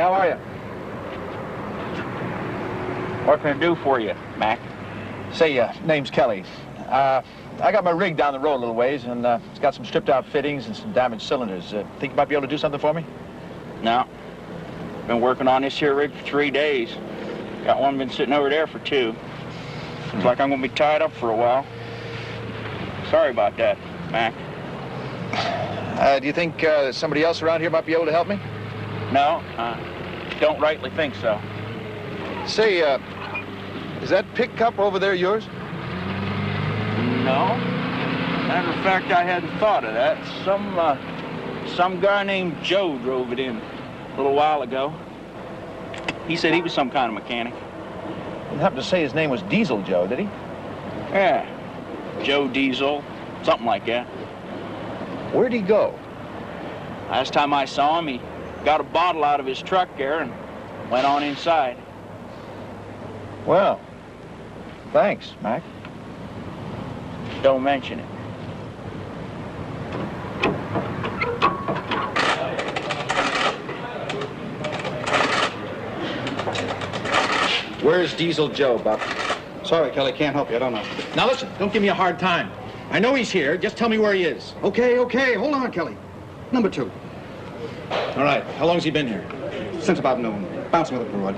[SPEAKER 10] how are you?
[SPEAKER 12] What can I do for you, Mac?
[SPEAKER 10] Say, name's Kelly. I got my rig down the road a little ways, and it's got some stripped out fittings and some damaged cylinders. Think you might be able to do something for me?
[SPEAKER 12] No. Been working on this here rig for 3 days. Got one been sitting over there for 2. Seems like I'm gonna be tied up for a while. Sorry about that, Mac.
[SPEAKER 10] Do you think somebody else around here might be able to help me?
[SPEAKER 12] No, don't rightly think so.
[SPEAKER 10] Say, is that pickup over there yours?
[SPEAKER 12] No. Matter of fact, I hadn't thought of that. Some guy named Joe drove it in a little while ago. He said he was some kind of mechanic.
[SPEAKER 10] Didn't happen to say his name was Diesel Joe, did he?
[SPEAKER 12] Yeah. Joe Diesel, something like that.
[SPEAKER 10] Where'd he go?
[SPEAKER 12] Last time I saw him, he got a bottle out of his truck there and went on inside.
[SPEAKER 10] Well, thanks, Mac.
[SPEAKER 12] Don't mention it.
[SPEAKER 10] Where's Diesel Joe, Buck?
[SPEAKER 2] Sorry, Kelly, can't help you. I don't know.
[SPEAKER 10] Now listen, don't give me a hard time. I know he's here. Just tell me where he is.
[SPEAKER 2] Okay. Hold on, Kelly. Number 2.
[SPEAKER 10] All right. How long's he been here?
[SPEAKER 2] Since about noon. Bouncing with a broad.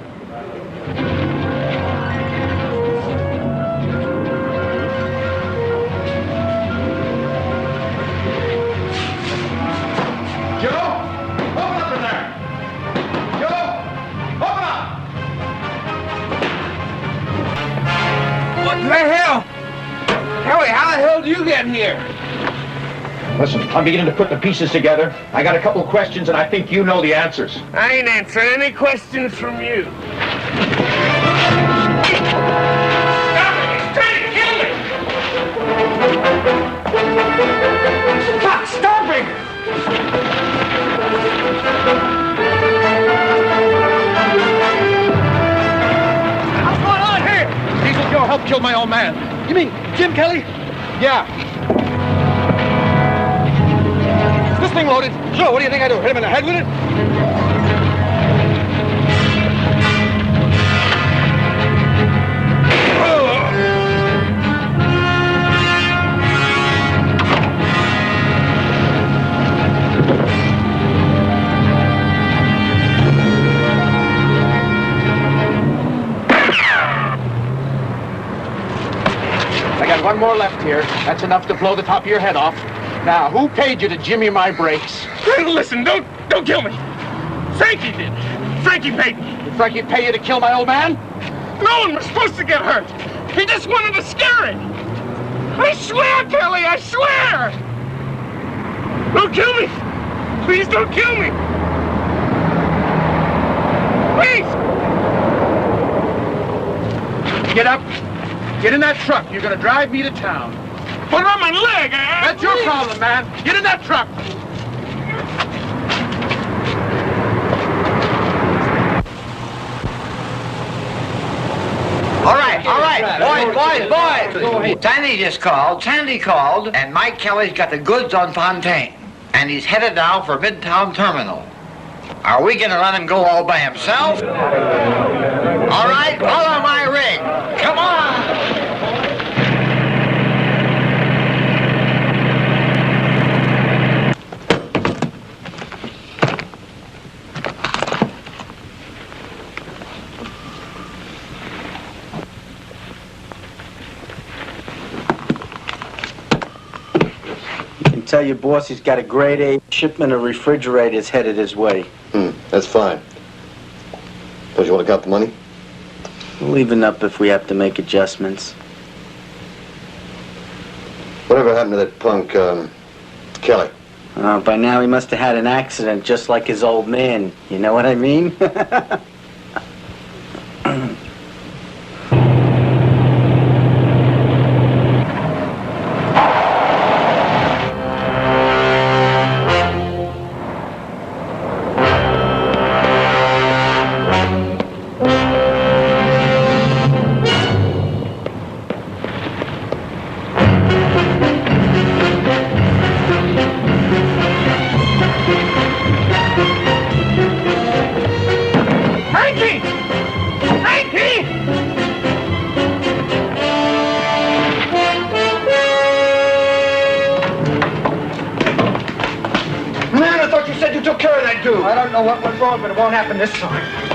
[SPEAKER 10] Joe! Open up in there! Joe! Open up!
[SPEAKER 18] What the hell? Kelly, how the hell did you get here?
[SPEAKER 10] Listen, I'm beginning to put the pieces together. I got a couple of questions, and I think you know the answers.
[SPEAKER 18] I ain't answering any questions from you. Stop it! He's trying to kill me!
[SPEAKER 10] Stop it! What's going on here? Diesel Joe helped kill my old man.
[SPEAKER 2] You mean Jim Kelly?
[SPEAKER 10] Yeah. Is this thing loaded?
[SPEAKER 2] Sure, what do you think I do? Hit him in the head with it?
[SPEAKER 10] I got one more left here. That's enough to blow the top of your head off. Now, who paid you to jimmy my brakes?
[SPEAKER 18] Listen, don't kill me. Frankie did. Frankie paid me.
[SPEAKER 10] Did Frankie pay you to kill my old man?
[SPEAKER 18] No one was supposed to get hurt. He just wanted to scare him. I swear, Kelly, I swear. Don't kill me. Please don't kill me. Please.
[SPEAKER 10] Get up. Get in that truck. You're gonna drive me to town.
[SPEAKER 18] What about my leg?
[SPEAKER 10] That's your problem, man. Get in that truck.
[SPEAKER 3] All right, boys. Sandy called, and Mike Kelly's got the goods on Fontaine, and he's headed now for Midtown Terminal. Are we gonna let him go all by himself? All right, follow my rig. Come on.
[SPEAKER 8] Tell your boss he's got a grade A shipment of refrigerators headed his way.
[SPEAKER 14] That's fine. Don't you want to count the money?
[SPEAKER 8] We'll even up if we have to make adjustments.
[SPEAKER 14] Whatever happened to that punk, Kelly?
[SPEAKER 8] By now he must have had an accident just like his old man. You know what I mean?
[SPEAKER 2] took care of that dude?
[SPEAKER 8] I don't know what went wrong, but it won't happen this time.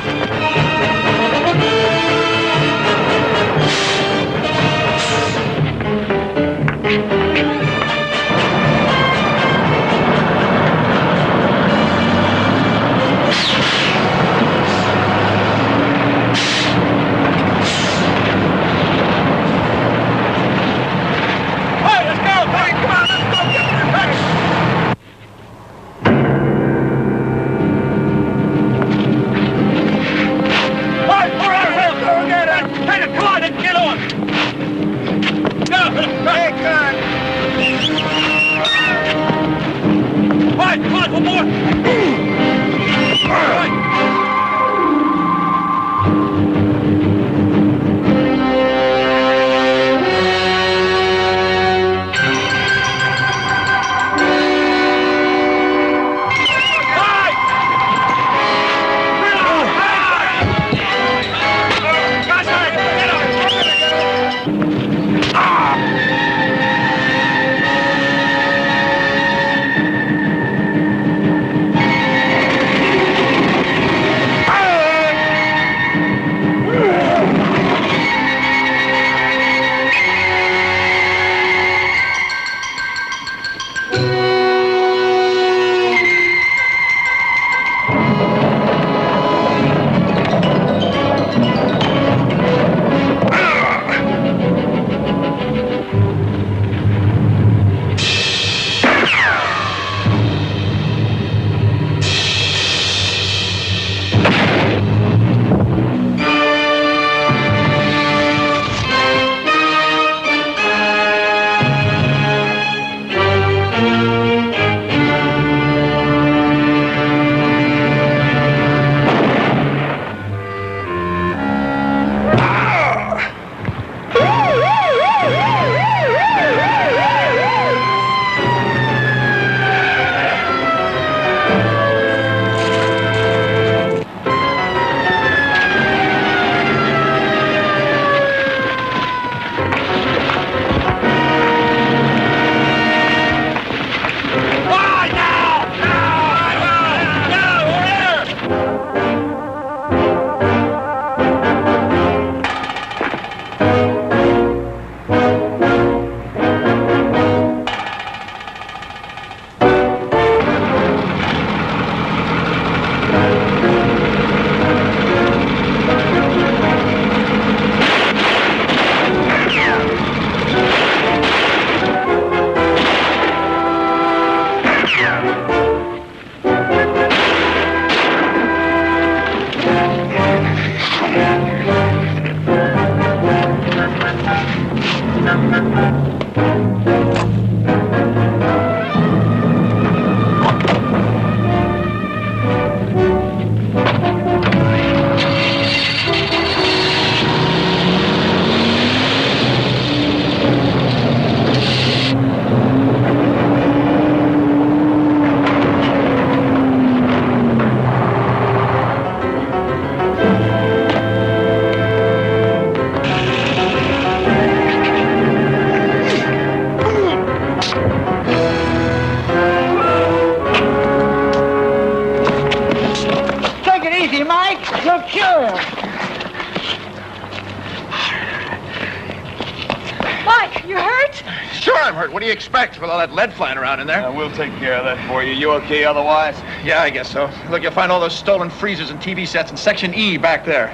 [SPEAKER 10] What do you expect with all that lead flying around in there?
[SPEAKER 12] We'll take care of that for you. You okay otherwise?
[SPEAKER 10] Yeah, I guess so. Look, you'll find all those stolen freezers and TV sets in Section E back there.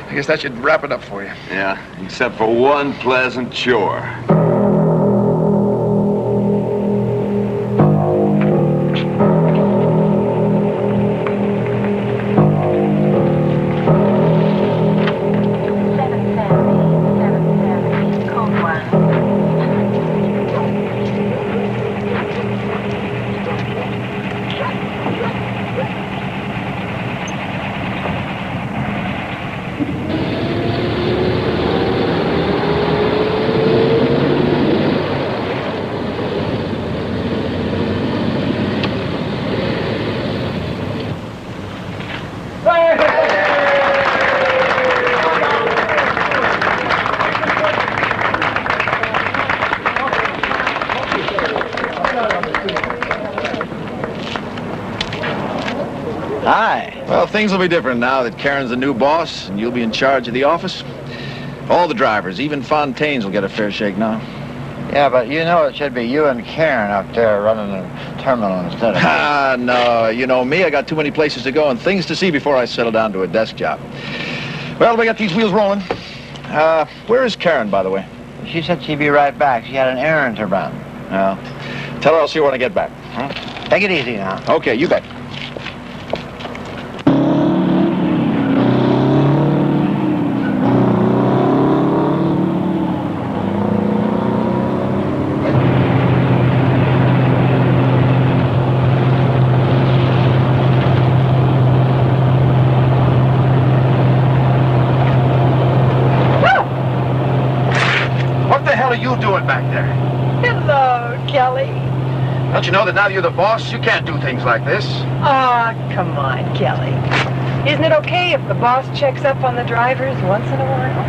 [SPEAKER 10] I guess that should wrap it up for you.
[SPEAKER 9] Yeah, except for one pleasant chore.
[SPEAKER 3] Hi.
[SPEAKER 10] Well, things will be different now that Karen's the new boss and you'll be in charge of the office. All the drivers, even Fontaine's, will get a fair shake now.
[SPEAKER 3] Yeah, but you know it should be you and Karen up there running the terminal instead of me.
[SPEAKER 10] Ah, no. You know me, I got too many places to go and things to see before I settle down to a desk job. Well, we got these wheels rolling. Where is Karen, by the way?
[SPEAKER 3] She said she'd be right back. She had an errand to run.
[SPEAKER 10] No. Tell her I'll see her when I get back.
[SPEAKER 3] Huh? Take it easy now.
[SPEAKER 10] Okay, you bet.
[SPEAKER 4] You doing back there?
[SPEAKER 6] Hello, Kelly.
[SPEAKER 4] Don't you know that now you're the boss, you can't do things like this?
[SPEAKER 6] Ah, come on, Kelly. Isn't it okay if the boss checks up on the drivers once in a while?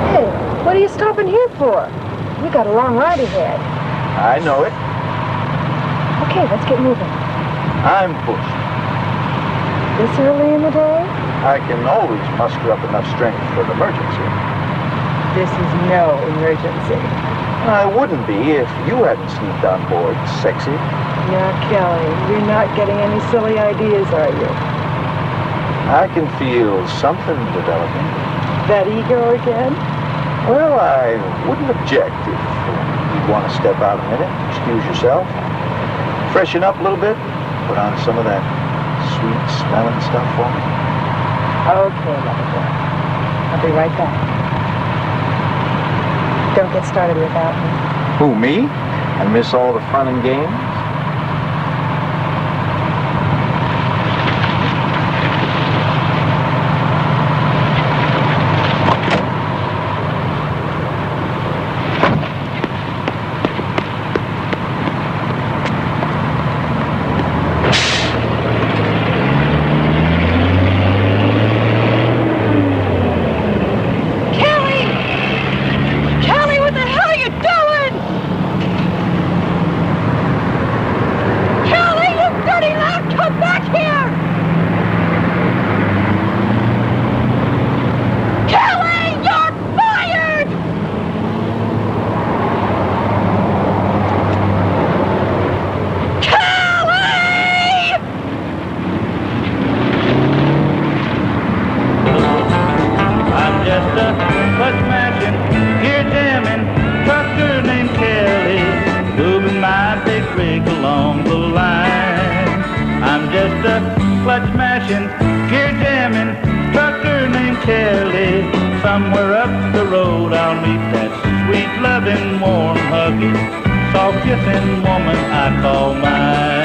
[SPEAKER 6] Hey, what are you stopping here for? We got a long ride ahead.
[SPEAKER 4] I know it.
[SPEAKER 6] Okay, let's get moving.
[SPEAKER 4] I'm pushed.
[SPEAKER 6] This early in the day?
[SPEAKER 4] I can always muster up enough strength for an emergency.
[SPEAKER 6] This is no emergency.
[SPEAKER 4] I wouldn't be if you hadn't sneaked on board, sexy.
[SPEAKER 6] Now, Kelly, you're not getting any silly ideas, are you?
[SPEAKER 4] I can feel something developing.
[SPEAKER 6] That ego again?
[SPEAKER 4] Well, I wouldn't object if you'd want to step out a minute, excuse yourself, freshen up a little bit, put on some of that sweet-smelling stuff for me.
[SPEAKER 6] Okay, lover boy. I'll be right back. Don't get started without me.
[SPEAKER 4] Who, me? I miss all the fun and games?
[SPEAKER 1] Clutch-mashing, gear-jamming, trucker named Kelly. Somewhere up the road I'll meet that sweet, loving, warm, hugging, soft-kissing woman I call mine.